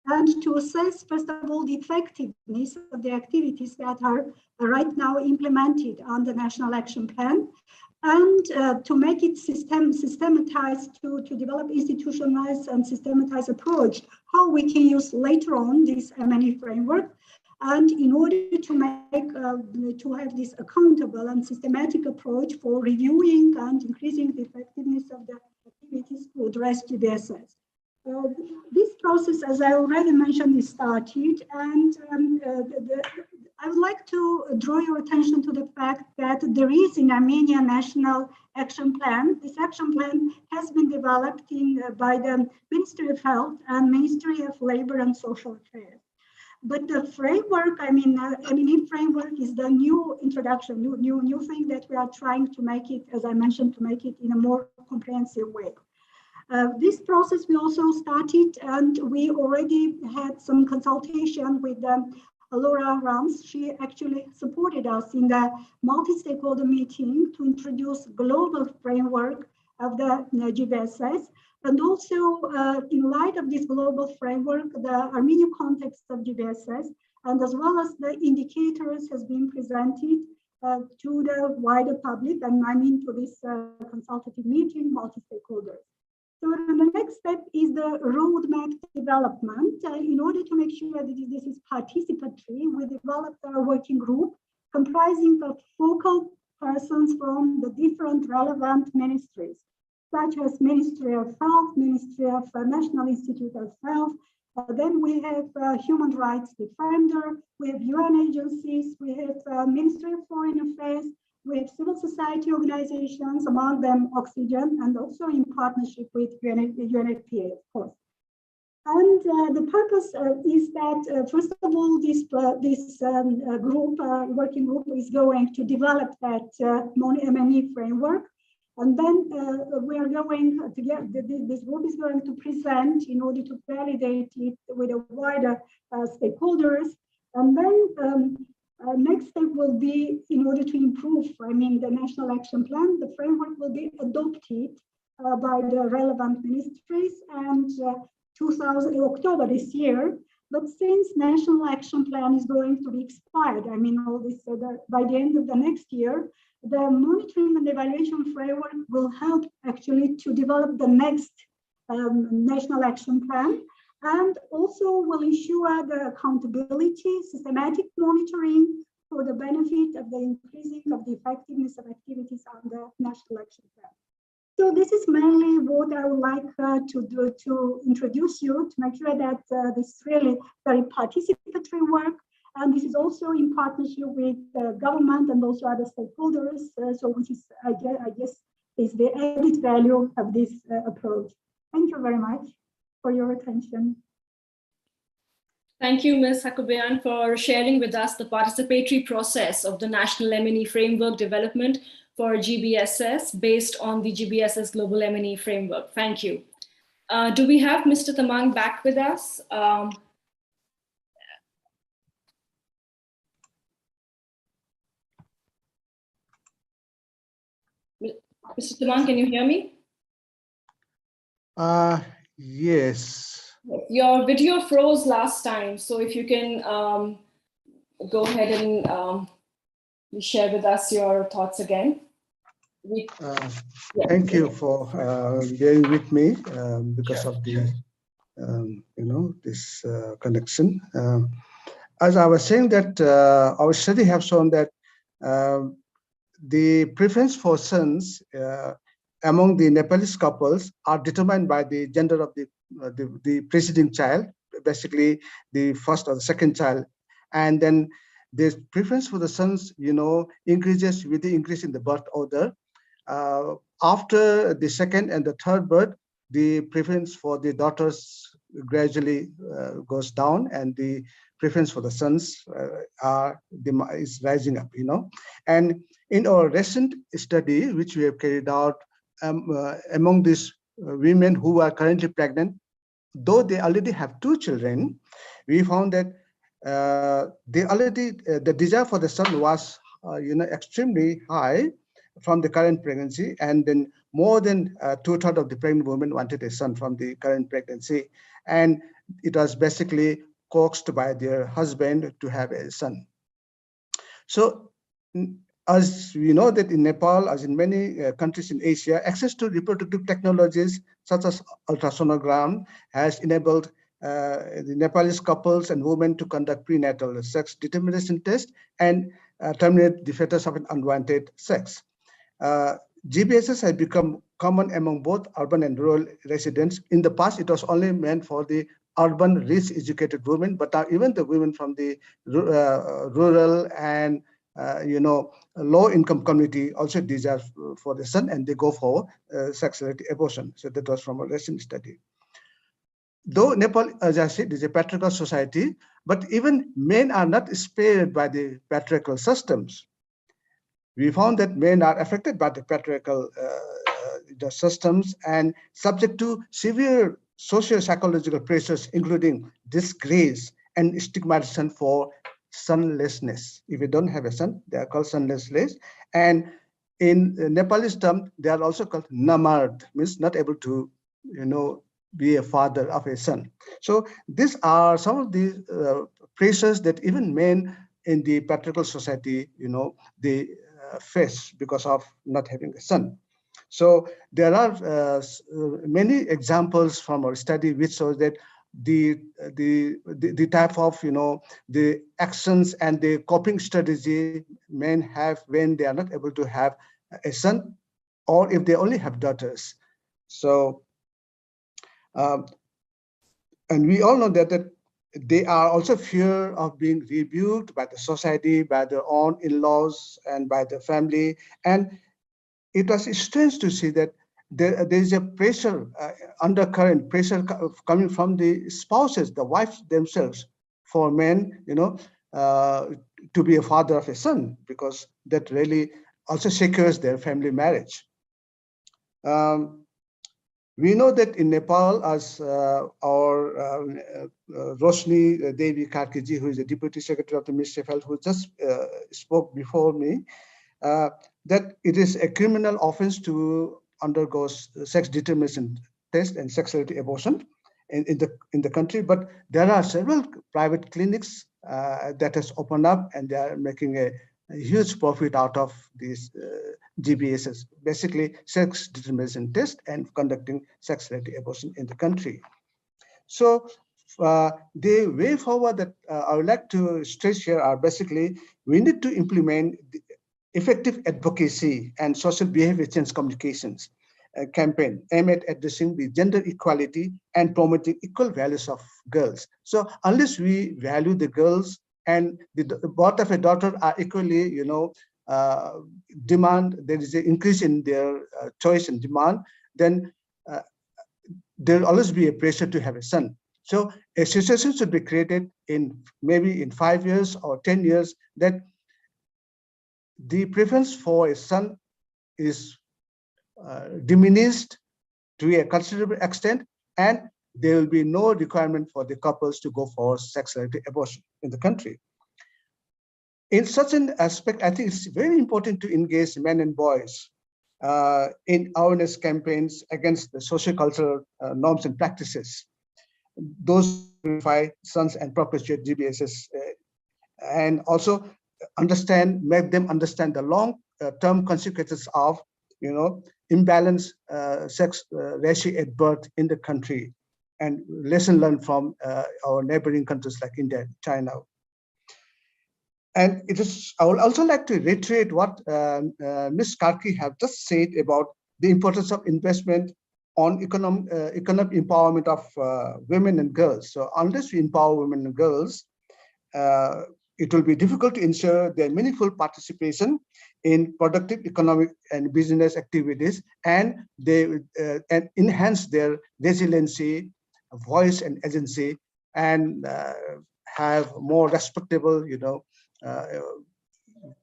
and to assess, first of all, the effectiveness of the activities that are right now implemented on the national action plan, and to make it systematized, to develop institutionalized and systematized approach, how we can use later on this M&E framework, and in order to make to have this accountable and systematic approach for reviewing and increasing the effectiveness of the activities to address GBSS. This process, as I already mentioned, is started, and I would like to draw your attention to the fact that there is in Armenia National Action Plan. This action plan has been developed by the Ministry of Health and Ministry of Labor and Social Affairs. But the framework, M&E framework is the new introduction, new thing that we are trying to make it, as I mentioned, to make it in a more comprehensive way. This process we also started, and we already had some consultation with Laura Rams. She actually supported us in the multi-stakeholder meeting to introduce global framework of the GBSS. And also in light of this global framework, the Armenian context of GBSS, and as well as the indicators has been presented to the wider public, and I mean to this consultative meeting, multi-stakeholders. So the next step is the roadmap development. In order to make sure that this is participatory, we developed a working group comprising of focal persons from the different relevant ministries, such as Ministry of Health, Ministry of National Institute of Health. Then we have Human Rights Defender, we have UN agencies, we have Ministry of Foreign Affairs, we have civil society organizations, among them Oxygen, and also in partnership with UNFPA, of course. And the purpose is that, first of all, this working group is going to develop that M&E framework. And then we are going to get, this group is going to present in order to validate it with a wider stakeholders. And then next step will be, in order to improve, the national action plan, the framework will be adopted by the relevant ministries, and October this year. But since national action plan is going to be expired, all this by the end of the next year, the monitoring and evaluation framework will help actually to develop the next national action plan. and also will ensure the accountability, systematic monitoring for the benefit of the increasing of the effectiveness of activities on the National Action Plan. So this is mainly what I would like to do, to introduce you, to make sure that this is really very participatory work. And this is also in partnership with government and also other stakeholders. So which is, I guess, is the added value of this approach. Thank you very much for your attention. Thank you, Ms. Hakobian, for sharing with us the participatory process of the National M&E Framework Development for GBSS based on the GBSS Global M&E Framework. Thank you. Do we have Mr. Tamang back with us? Mr. Tamang, can you hear me? Yes. Your video froze last time, so if you can go ahead and share with us your thoughts again. Thank you for being with me because of the, this connection. As I was saying that our study have shown that the preference for sons among the Nepalese couples are determined by the gender of the preceding child, basically the first or the second child, and then the preference for the sons, increases with the increase in the birth order. After the second and the third birth, the preference for the daughters gradually goes down, and the preference for the sons is rising up. And in our recent study, which we have carried out among these women who are currently pregnant, though they already have 2 children, we found that the desire for the son was extremely high from the current pregnancy, and then more than 2/3 of the pregnant women wanted a son from the current pregnancy, and it was basically coaxed by their husband to have a son. So as we know that in Nepal, as in many countries in Asia, access to reproductive technologies such as ultrasonogram has enabled the Nepalese couples and women to conduct prenatal sex determination tests and terminate the fetus of an unwanted sex. GBSS has become common among both urban and rural residents. In the past, it was only meant for the urban, rich, educated women, but now even the women from the rural and low-income community also desire for the son, and they go for sex-related abortion. So that was from a recent study. Though Nepal, as I said, is a patriarchal society, but even men are not spared by the patriarchal systems. We found that men are affected by the patriarchal the systems and subject to severe socio-psychological pressures, including disgrace and stigmatization for sonlessness. If you don't have a son, they are called sonless. And in Nepalese term, they are also called namard, means not able to, be a father of a son. So these are some of the pressures that even men in the patriarchal society, they face because of not having a son. So there are many examples from our study which shows that the type of the actions and the coping strategy men have when they are not able to have a son, or if they only have daughters. So and we all know that they are also fear of being rebuked by the society, by their own in-laws, and by the family. And it was strange to see that there is a pressure, undercurrent pressure coming from the spouses, the wives themselves, for men, to be a father of a son, because that really also secures their family marriage. We know that in Nepal, as our Roshni Devi Karkiji, who is the Deputy Secretary of the Ministry of Health, who just spoke before me, that it is a criminal offense to undergo sex determination test and sexuality abortion in the country. But there are several private clinics that has opened up, and they are making a huge profit out of these GBSs, basically sex determination test and conducting sex-related abortion in the country. So the way forward that I would like to stress here are basically we need to implement the effective advocacy and social behavior change communications campaign aimed at addressing the gender equality and promoting equal values of girls. So unless we value the girls and the birth of a daughter are equally, demand, there is an increase in their choice and demand, then there will always be a pressure to have a son. So a situation should be created in maybe in 5 years or 10 years that the preference for a son is diminished to a considerable extent, and there will be no requirement for the couples to go for sex-selective abortion in the country. In such an aspect, I think it's very important to engage men and boys in awareness campaigns against the socio-cultural norms and practices. Those verify sons and perpetuate GBSs, and also make them understand the long-term consequences of, imbalanced sex ratio at birth in the country, and lesson learned from our neighboring countries like India and China. And I would also like to reiterate what Ms. Karki have just said about the importance of investment on economic empowerment of women and girls. So unless we empower women and girls, it will be difficult to ensure their meaningful participation in productive economic and business activities, and they and enhance their resiliency, voice, and agency, and have more respectable,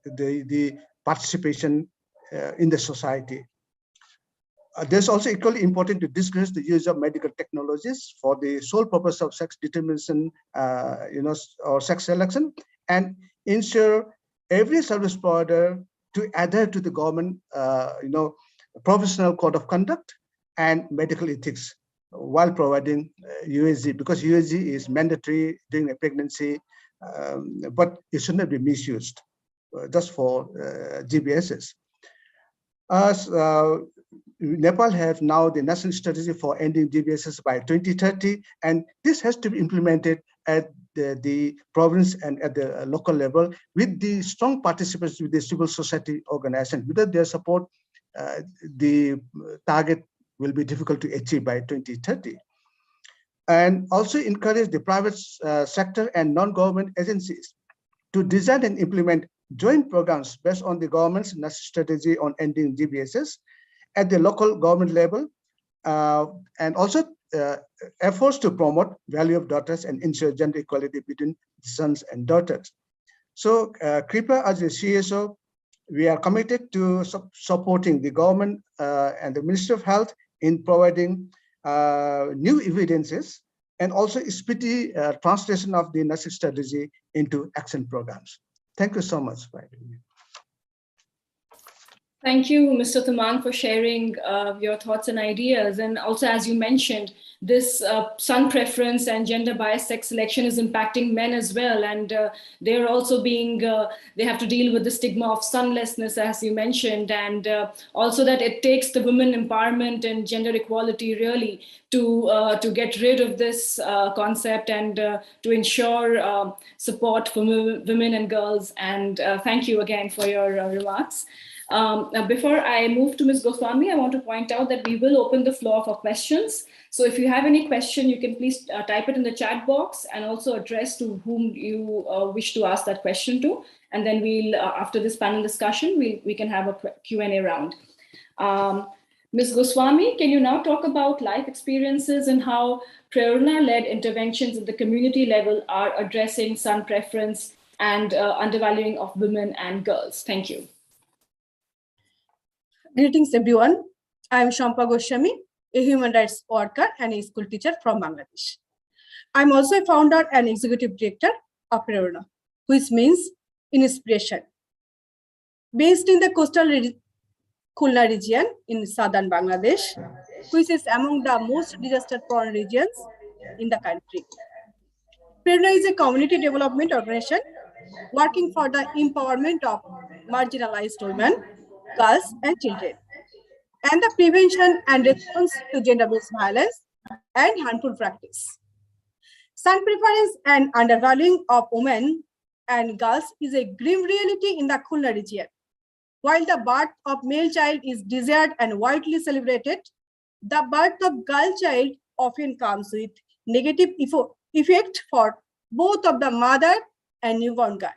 the participation in the society. There's also equally important to discourage the use of medical technologies for the sole purpose of sex determination, or sex selection, and ensure every service provider to adhere to the government, professional code of conduct and medical ethics while providing USG, because USG is mandatory during a pregnancy, but it should not be misused just for GBSs. As Nepal have now the national strategy for ending GBSs by 2030, and this has to be implemented at the province and at the local level with the strong participation with the civil society organization. Without their support, the target will be difficult to achieve by 2030. And also encourage the private sector and non-government agencies to design and implement joint programs based on the government's national strategy on ending GBSs at the local government level, and also efforts to promote value of daughters and ensure gender equality between sons and daughters. So KRIPA as a CSO, we are committed to supporting the government and the Ministry of Health in providing new evidences and also speedy translation of the national strategy into action programs. Thank you so much for having me. Thank you, Mr. Thaman, for sharing your thoughts and ideas. And also, as you mentioned, this son preference and gender biased sex selection is impacting men as well. And they're also being, they have to deal with the stigma of sonlessness, as you mentioned, and also that it takes the women empowerment and gender equality really to get rid of this concept and to ensure support for women and girls. And thank you again for your remarks. Before I move to Ms. Goswami, I want to point out that we will open the floor for questions. So if you have any question, you can please type it in the chat box and also address to whom you wish to ask that question to. And then we'll, after this panel discussion, we can have a Q&A round. Ms. Goswami, can you now talk about life experiences and how Prerna-led interventions at the community level are addressing son preference and undervaluing of women and girls? Thank you. Greetings, everyone. I am Shampa Goswami, a human rights worker and a school teacher from Bangladesh. I'm also a founder and executive director of Prerna, which means inspiration. Based in the coastal Khulna region in southern Bangladesh, which is among the most disaster-prone regions in the country. Prerna is a community development organization working for the empowerment of marginalized women, girls, and children, and the prevention and response to gender-based violence and harmful practice. Son preference and undervaluing of women and girls is a grim reality in the Khulna region. While the birth of male child is desired and widely celebrated, the birth of girl child often comes with negative effect for both of the mother and newborn girl.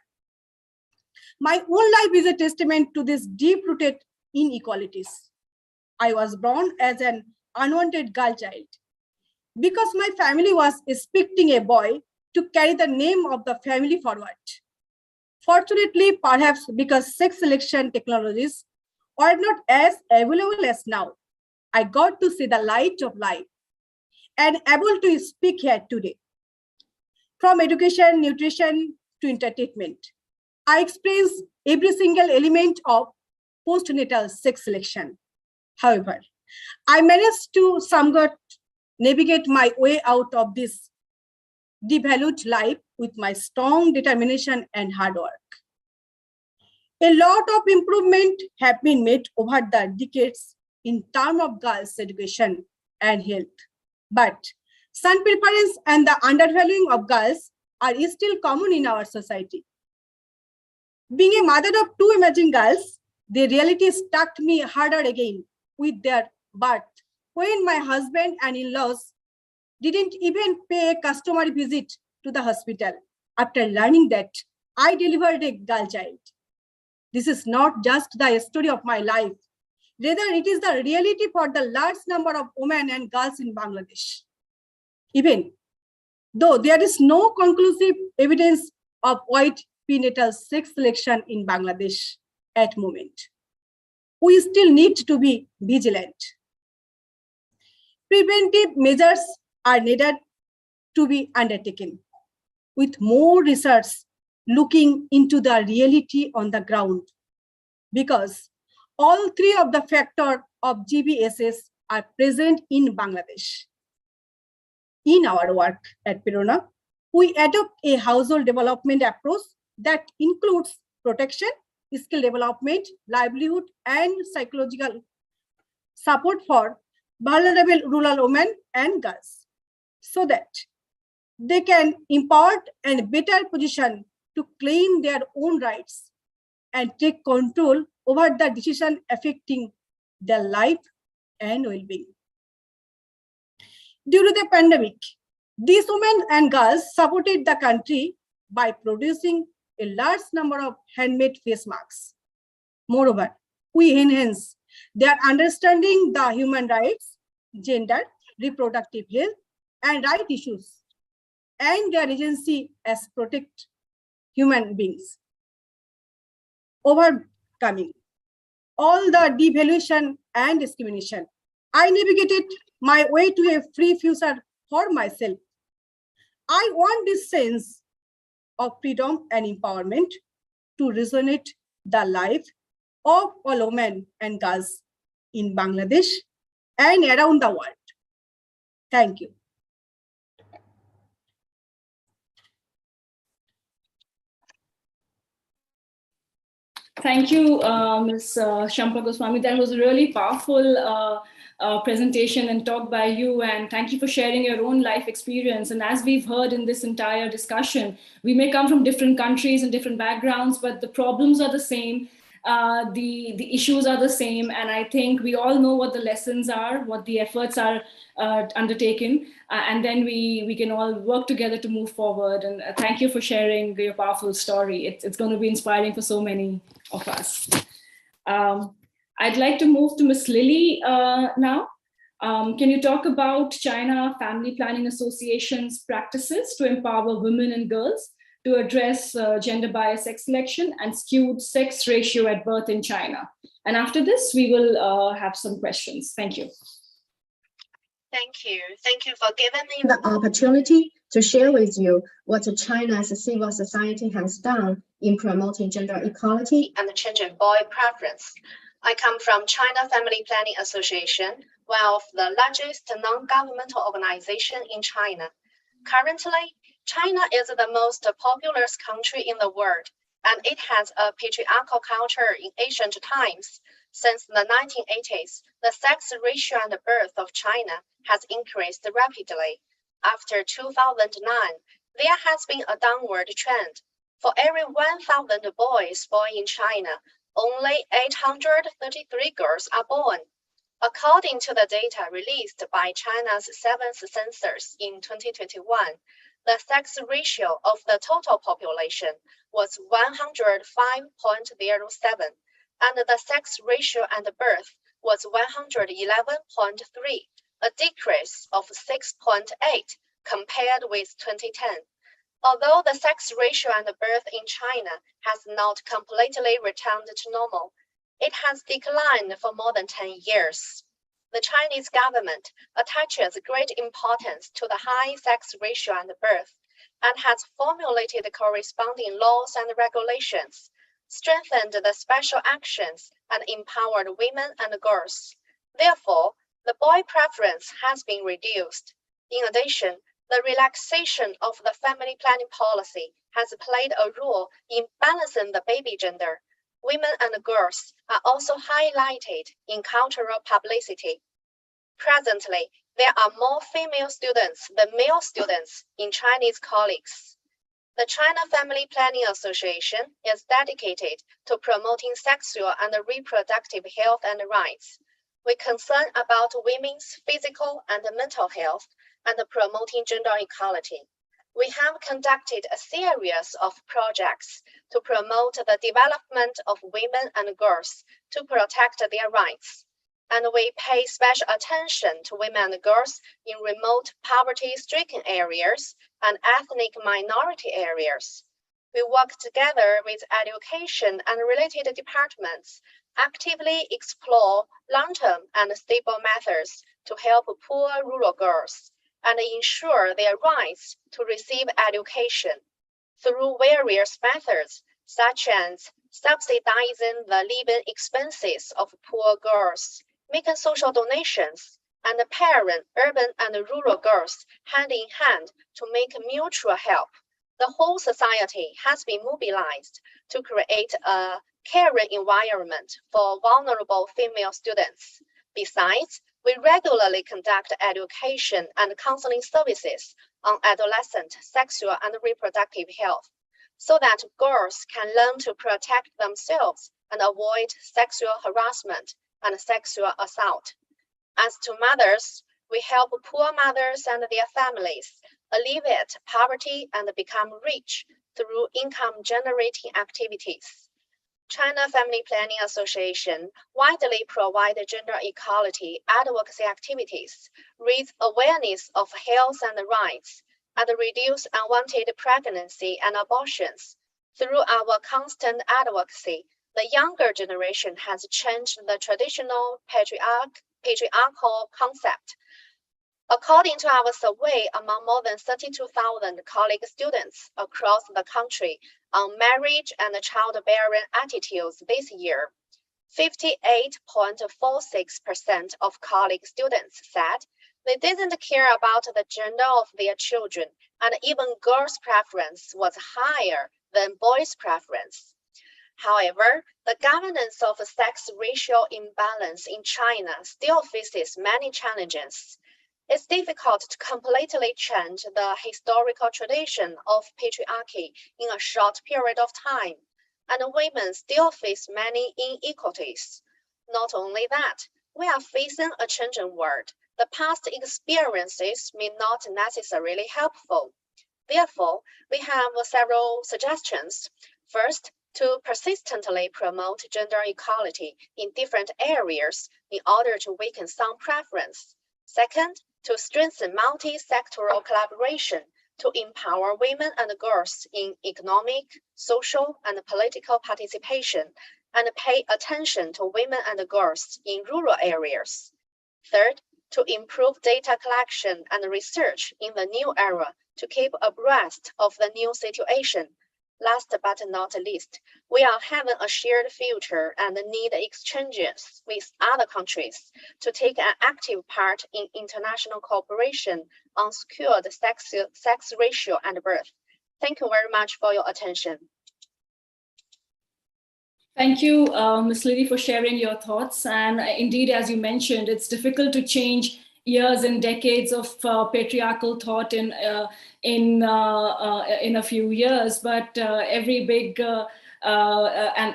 My own life is a testament to these deep-rooted inequalities. I was born as an unwanted girl child because my family was expecting a boy to carry the name of the family forward. Fortunately, perhaps because sex selection technologies are not as available as now, I got to see the light of life and able to speak here today. From education, nutrition to entertainment, I experienced every single element of postnatal sex selection. However, I managed to somewhat navigate my way out of this devalued life with my strong determination and hard work. A lot of improvement have been made over the decades in terms of girls' education and health. But son preference and the undervaluing of girls are still common in our society. Being a mother of two amazing girls, the reality struck me harder again with their birth when my husband and in-laws didn't even pay a customary visit to the hospital after learning that I delivered a girl child. This is not just the story of my life. Rather, it is the reality for the large number of women and girls in Bangladesh. Even though there is no conclusive evidence of white prenatal sex selection in Bangladesh at the moment, we still need to be vigilant. Preventive measures are needed to be undertaken, with more research looking into the reality on the ground, because all three of the factors of GBSs are present in Bangladesh. In our work at Prerona, we adopt a household development approach that includes protection, skill development, livelihood, and psychological support for vulnerable rural women and girls, so that they can empower and better position to claim their own rights and take control over the decision affecting their life and well-being. During the pandemic, these women and girls supported the country by producing a large number of handmade face masks. Moreover, we enhance their understanding the human rights, gender, reproductive health, and right issues, and their agency as protect human beings. Overcoming all the devaluation and discrimination, I navigated my way to a free future for myself. I want this sense of freedom and empowerment to resonate the life of all women and girls in Bangladesh and around the world. Thank you. Thank you, Ms. Shampa Goswami. That was a really powerful presentation and talk by you, and thank you for sharing your own life experience. And as we've heard in this entire discussion, we may come from different countries and different backgrounds, but the problems are the same. The issues are the same, and I think we all know what the lessons are, what the efforts are undertaken, and then we can all work together to move forward. And thank you for sharing your powerful story. It's going to be inspiring for so many of us. I'd like to move to Ms. Lily now. Can you talk about China Family Planning Association's practices to empower women and girls to address gender bias sex selection and skewed sex ratio at birth in China? And after this, we will have some questions. Thank you. Thank you. Thank you for giving me the opportunity to share with you what China's civil society has done in promoting gender equality and changing boy preference. I come from China Family Planning Association, one of the largest non-governmental organizations in China. Currently, China is the most populous country in the world, and it has a patriarchal culture in ancient times. Since the 1980s, the sex ratio at birth of China has increased rapidly. After 2009, there has been a downward trend. For every 1,000 boys born in China, only 833 girls are born. According to the data released by China's 7th census in 2021, the sex ratio of the total population was 105.07, and the sex ratio at birth was 111.3, a decrease of 6.8 compared with 2010. Although the sex ratio at birth in China has not completely returned to normal, it has declined for more than 10 years. The Chinese government attaches great importance to the high sex ratio at birth and has formulated corresponding laws and regulations, strengthened the special actions, and empowered women and girls. Therefore, the boy preference has been reduced. In addition, the relaxation of the family planning policy has played a role in balancing the baby gender. Women and girls are also highlighted in cultural publicity. Presently, there are more female students than male students in Chinese colleges. The China Family Planning Association is dedicated to promoting sexual and reproductive health and rights. We concern about women's physical and mental health and promoting gender equality. We have conducted a series of projects to promote the development of women and girls to protect their rights. And we pay special attention to women and girls in remote poverty-stricken areas and ethnic minority areas. We work together with education and related departments, actively explore long-term and stable methods to help poor rural girls and ensure their rights to receive education through various methods, such as subsidizing the living expenses of poor girls, making social donations, and pairing urban and rural girls hand in hand to make mutual help. The whole society has been mobilized to create a caring environment for vulnerable female students. Besides, we regularly conduct education and counseling services on adolescent sexual and reproductive health, so that girls can learn to protect themselves and avoid sexual harassment and sexual assault. As to mothers, we help poor mothers and their families alleviate poverty and become rich through income-generating activities. China Family Planning Association widely provides gender equality advocacy activities, raise awareness of health and rights, and reduce unwanted pregnancy and abortions. Through our constant advocacy, the younger generation has changed the traditional patriarchal concept. According to our survey among more than 32,000 college students across the country on marriage and childbearing attitudes this year, 58.46% of college students said they didn't care about the gender of their children, and even girls' preference was higher than boys' preference. However, the governance of sex ratio imbalance in China still faces many challenges. It's difficult to completely change the historical tradition of patriarchy in a short period of time, and women still face many inequalities. Not only that, we are facing a changing world. The past experiences may not necessarily helpful. Therefore, we have several suggestions. First, to persistently promote gender equality in different areas in order to weaken some preference. Second, to strengthen multi-sectoral collaboration to empower women and girls in economic, social, and political participation, and pay attention to women and girls in rural areas. Third, to improve data collection and research in the new era to keep abreast of the new situation. Last but not least, we are having a shared future and need exchanges with other countries to take an active part in international cooperation on secured sex ratio and birth. Thank you very much for your attention. Thank you, Ms. Liddy, for sharing your thoughts. And indeed, as you mentioned, it's difficult to change years and decades of patriarchal thought in a few years, but every big and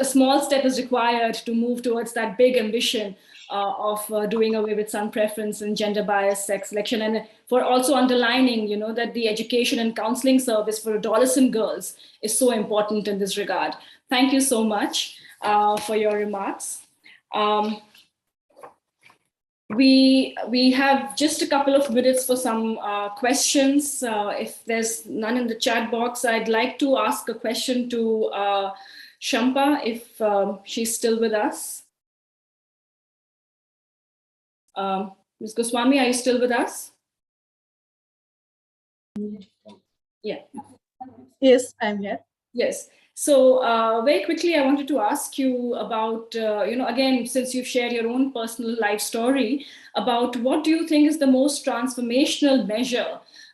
a small step is required to move towards that big ambition of doing away with son preference and gender bias sex selection, and for also underlining, that the education and counseling service for adolescent girls is so important in this regard. Thank you so much for your remarks. We have just a couple of minutes for some questions. If there's none in the chat box, I'd like to ask a question to Shampa, if she's still with us. Ms. Goswami, are you still with us? Yeah. Yes, I'm here. Yes. So very quickly, I wanted to ask you about, again, since you've shared your own personal life story, about what do you think is the most transformational measure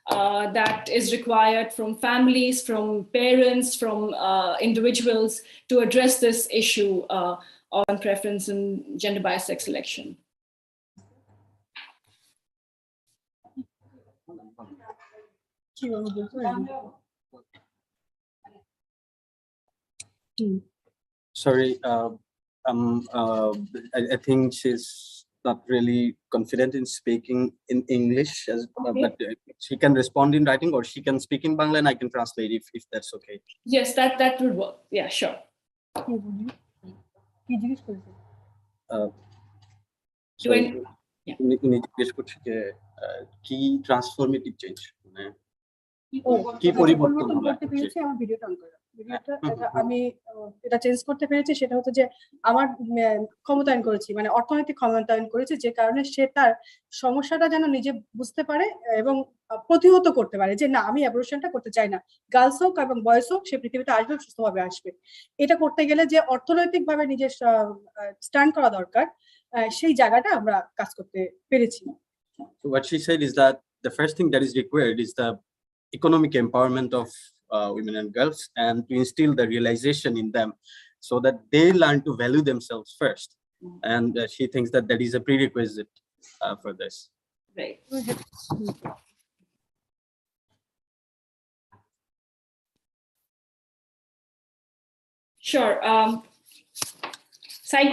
that is required from families, from parents, from individuals to address this issue on preference and gender bias sex selection? Sorry, I think she's not really confident in speaking in English, but she can respond in writing, or she can speak in Bangla and I can translate if that's okay. Yes, that would work. Yeah, sure. কি transformative change মানে কি পরিবর্তন আমি এটা change করতে পেরেছি, সেটা হচ্ছে যে আমার ক্ষমতায়ন করেছি, মানে অর্থনৈতিক ক্ষমতায়ন করেছি, যে কারণে সে তার সমস্যাটা যেন নিজে বুঝতে পারে এবং প্রতিহত করতে পারে যে না, আমি অ্যাবর্শনটা করতে চাই না, গার্লস হোক এবং বয়স হোক, সে পৃথিবীতে আসবে, সুস্থভাবে আসবে। এটা করতে গেলে যে অর্থনৈতিকভাবে নিজের স্ট্যান্ড করা দরকার, সেই জায়গাটা আমরা কাজ করতে পেরেছি। So what she said is that the first thing that is required is the economic empowerment of women and girls, and to instill the realization in them so that they learn to value themselves first. And she thinks that that is a prerequisite for this. Right. Sure. Thank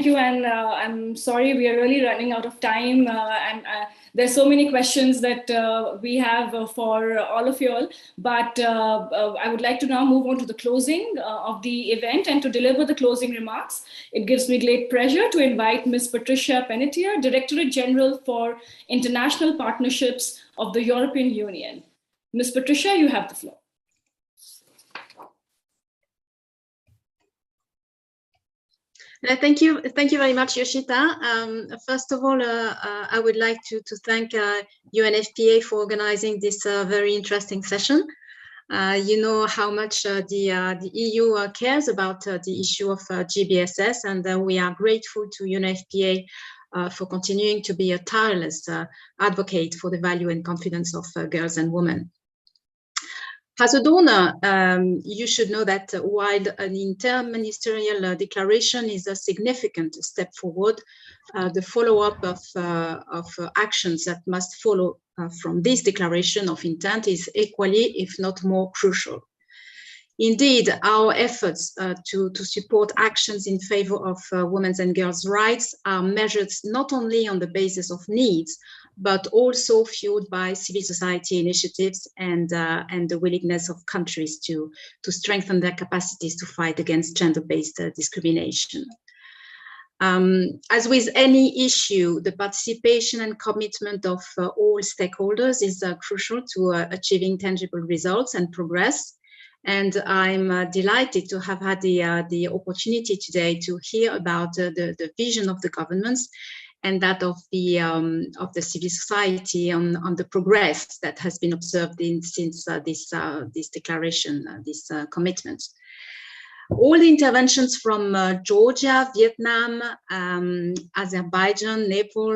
you, and I'm sorry we are really running out of time, and there's so many questions that we have for all of you all, but I would like to now move on to the closing of the event, and to deliver the closing remarks, it gives me great pleasure to invite Ms. Patricia Panettiere, Directorate General for International Partnerships of the European Union. Ms. Patricia, you have the floor. Thank you very much, Yoshita. First of all, I would like to thank UNFPA for organizing this very interesting session. You know how much the EU cares about the issue of GBSS, and we are grateful to UNFPA for continuing to be a tireless advocate for the value and confidence of girls and women. As a donor, you should know that while an inter-ministerial declaration is a significant step forward, the follow-up of actions that must follow from this declaration of intent is equally, if not more, crucial. Indeed, our efforts to support actions in favor of women's and girls' rights are measured not only on the basis of needs, but also fueled by civil society initiatives and the willingness of countries to strengthen their capacities to fight against gender-based discrimination. As with any issue, the participation and commitment of all stakeholders is crucial to achieving tangible results and progress. And I'm delighted to have had the opportunity today to hear about the vision of the governments and that of the civil society on the progress that has been observed since this declaration, this commitment. All the interventions from Georgia, Vietnam, Azerbaijan, Nepal,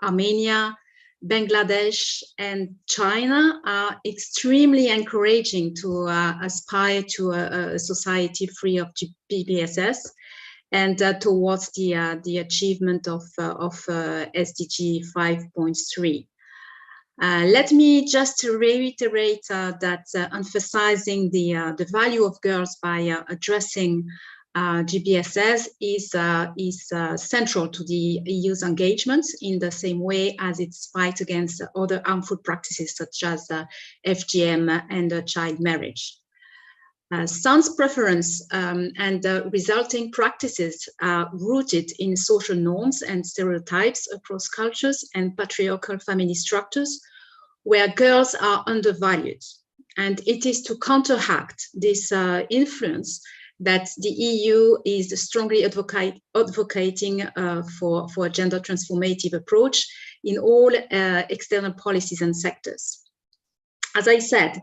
Armenia, Bangladesh, and China are extremely encouraging to aspire to a society free of GBSS. and towards the achievement of SDG 5.3. Let me just reiterate that emphasizing the value of girls by addressing GBSS is central to the EU's engagement in the same way as its fight against other harmful practices such as FGM and child marriage. Sons' preference and resulting practices are rooted in social norms and stereotypes across cultures and patriarchal family structures where girls are undervalued. And it is to counteract this influence that the EU is strongly advocating for a gender transformative approach in all external policies and sectors. As I said,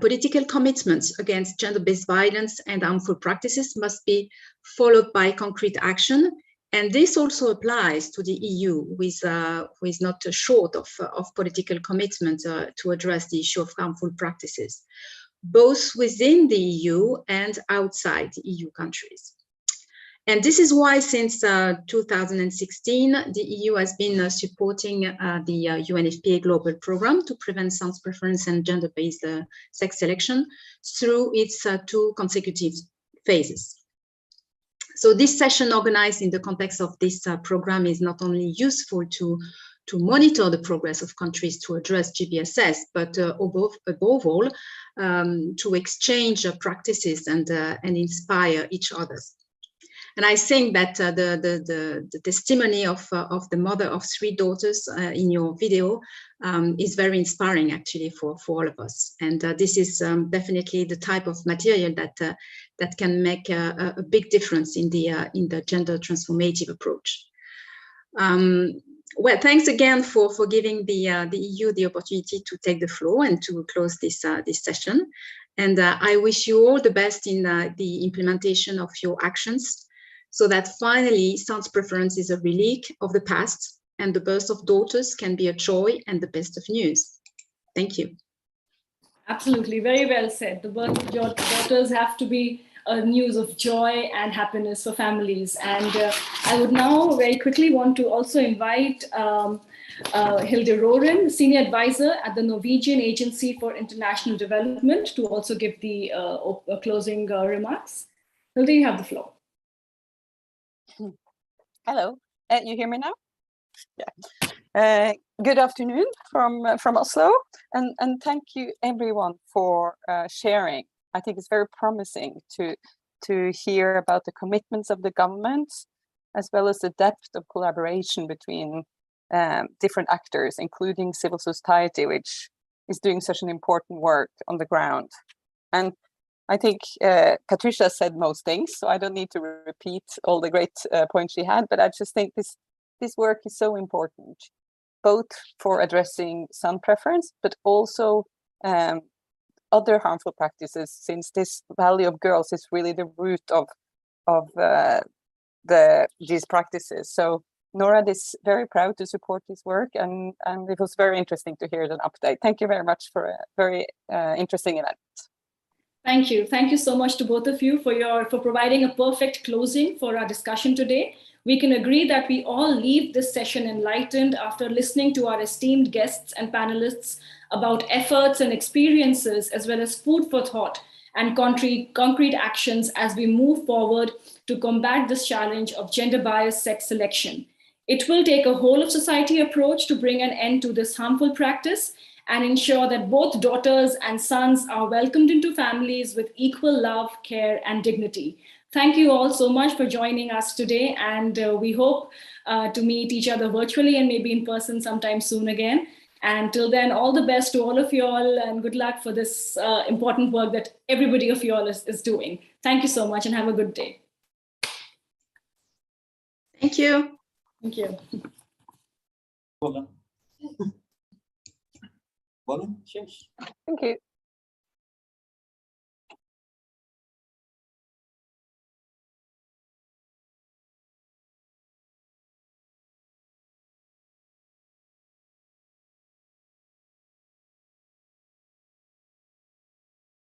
political commitments against gender-based violence and harmful practices must be followed by concrete action. And this also applies to the EU, who is not short of political commitment to address the issue of harmful practices, both within the EU and outside EU countries. And this is why since 2016, the EU has been supporting the UNFPA Global Program to prevent sons' preference and gender-based sex selection through its 2 consecutive phases. So this session organized in the context of this program is not only useful to monitor the progress of countries to address GBSS, but above all, to exchange practices and inspire each other. And I think that the testimony of the mother of 3 daughters in your video is very inspiring actually for all of us. And this is definitely the type of material that can make a big difference in the gender transformative approach. Well, thanks again for giving the EU the opportunity to take the floor and to close this session. And I wish you all the best in the implementation of your actions, so that finally sons' preference is a relic of the past and the birth of daughters can be a joy and the best of news. Thank you. Absolutely, very well said. The birth of your daughters have to be a news of joy and happiness for families. And I would now very quickly want to also invite Hilde Roren, Senior Advisor at the Norwegian Agency for International Development, to also give the closing remarks. Hilde, you have the floor. Hello, you hear me now? Yeah. Good afternoon from Oslo, and thank you everyone for sharing. I think it's very promising to hear about the commitments of the government, as well as the depth of collaboration between different actors, including civil society, which is doing such an important work on the ground. And I think Patricia said most things, so I don't need to repeat all the great points she had, but I just think this work is so important, both for addressing son preference, but also other harmful practices, since this value of girls is really the root of these practices. So NORAD is very proud to support this work, and it was very interesting to hear an update. Thank you very much for a very interesting event. Thank you. Thank you so much to both of you for providing a perfect closing for our discussion today. We can agree that we all leave this session enlightened after listening to our esteemed guests and panelists about efforts and experiences, as well as food for thought and concrete actions as we move forward to combat this challenge of gender-biased sex selection. It will take a whole of society approach to bring an end to this harmful practice and ensure that both daughters and sons are welcomed into families with equal love, care, and dignity. Thank you all so much for joining us today, and we hope to meet each other virtually and maybe in person sometime soon again. And till then, all the best to all of you all, and good luck for this important work that everybody of you all is doing. Thank you so much, and have a good day. Thank you. Thank you. Thank you.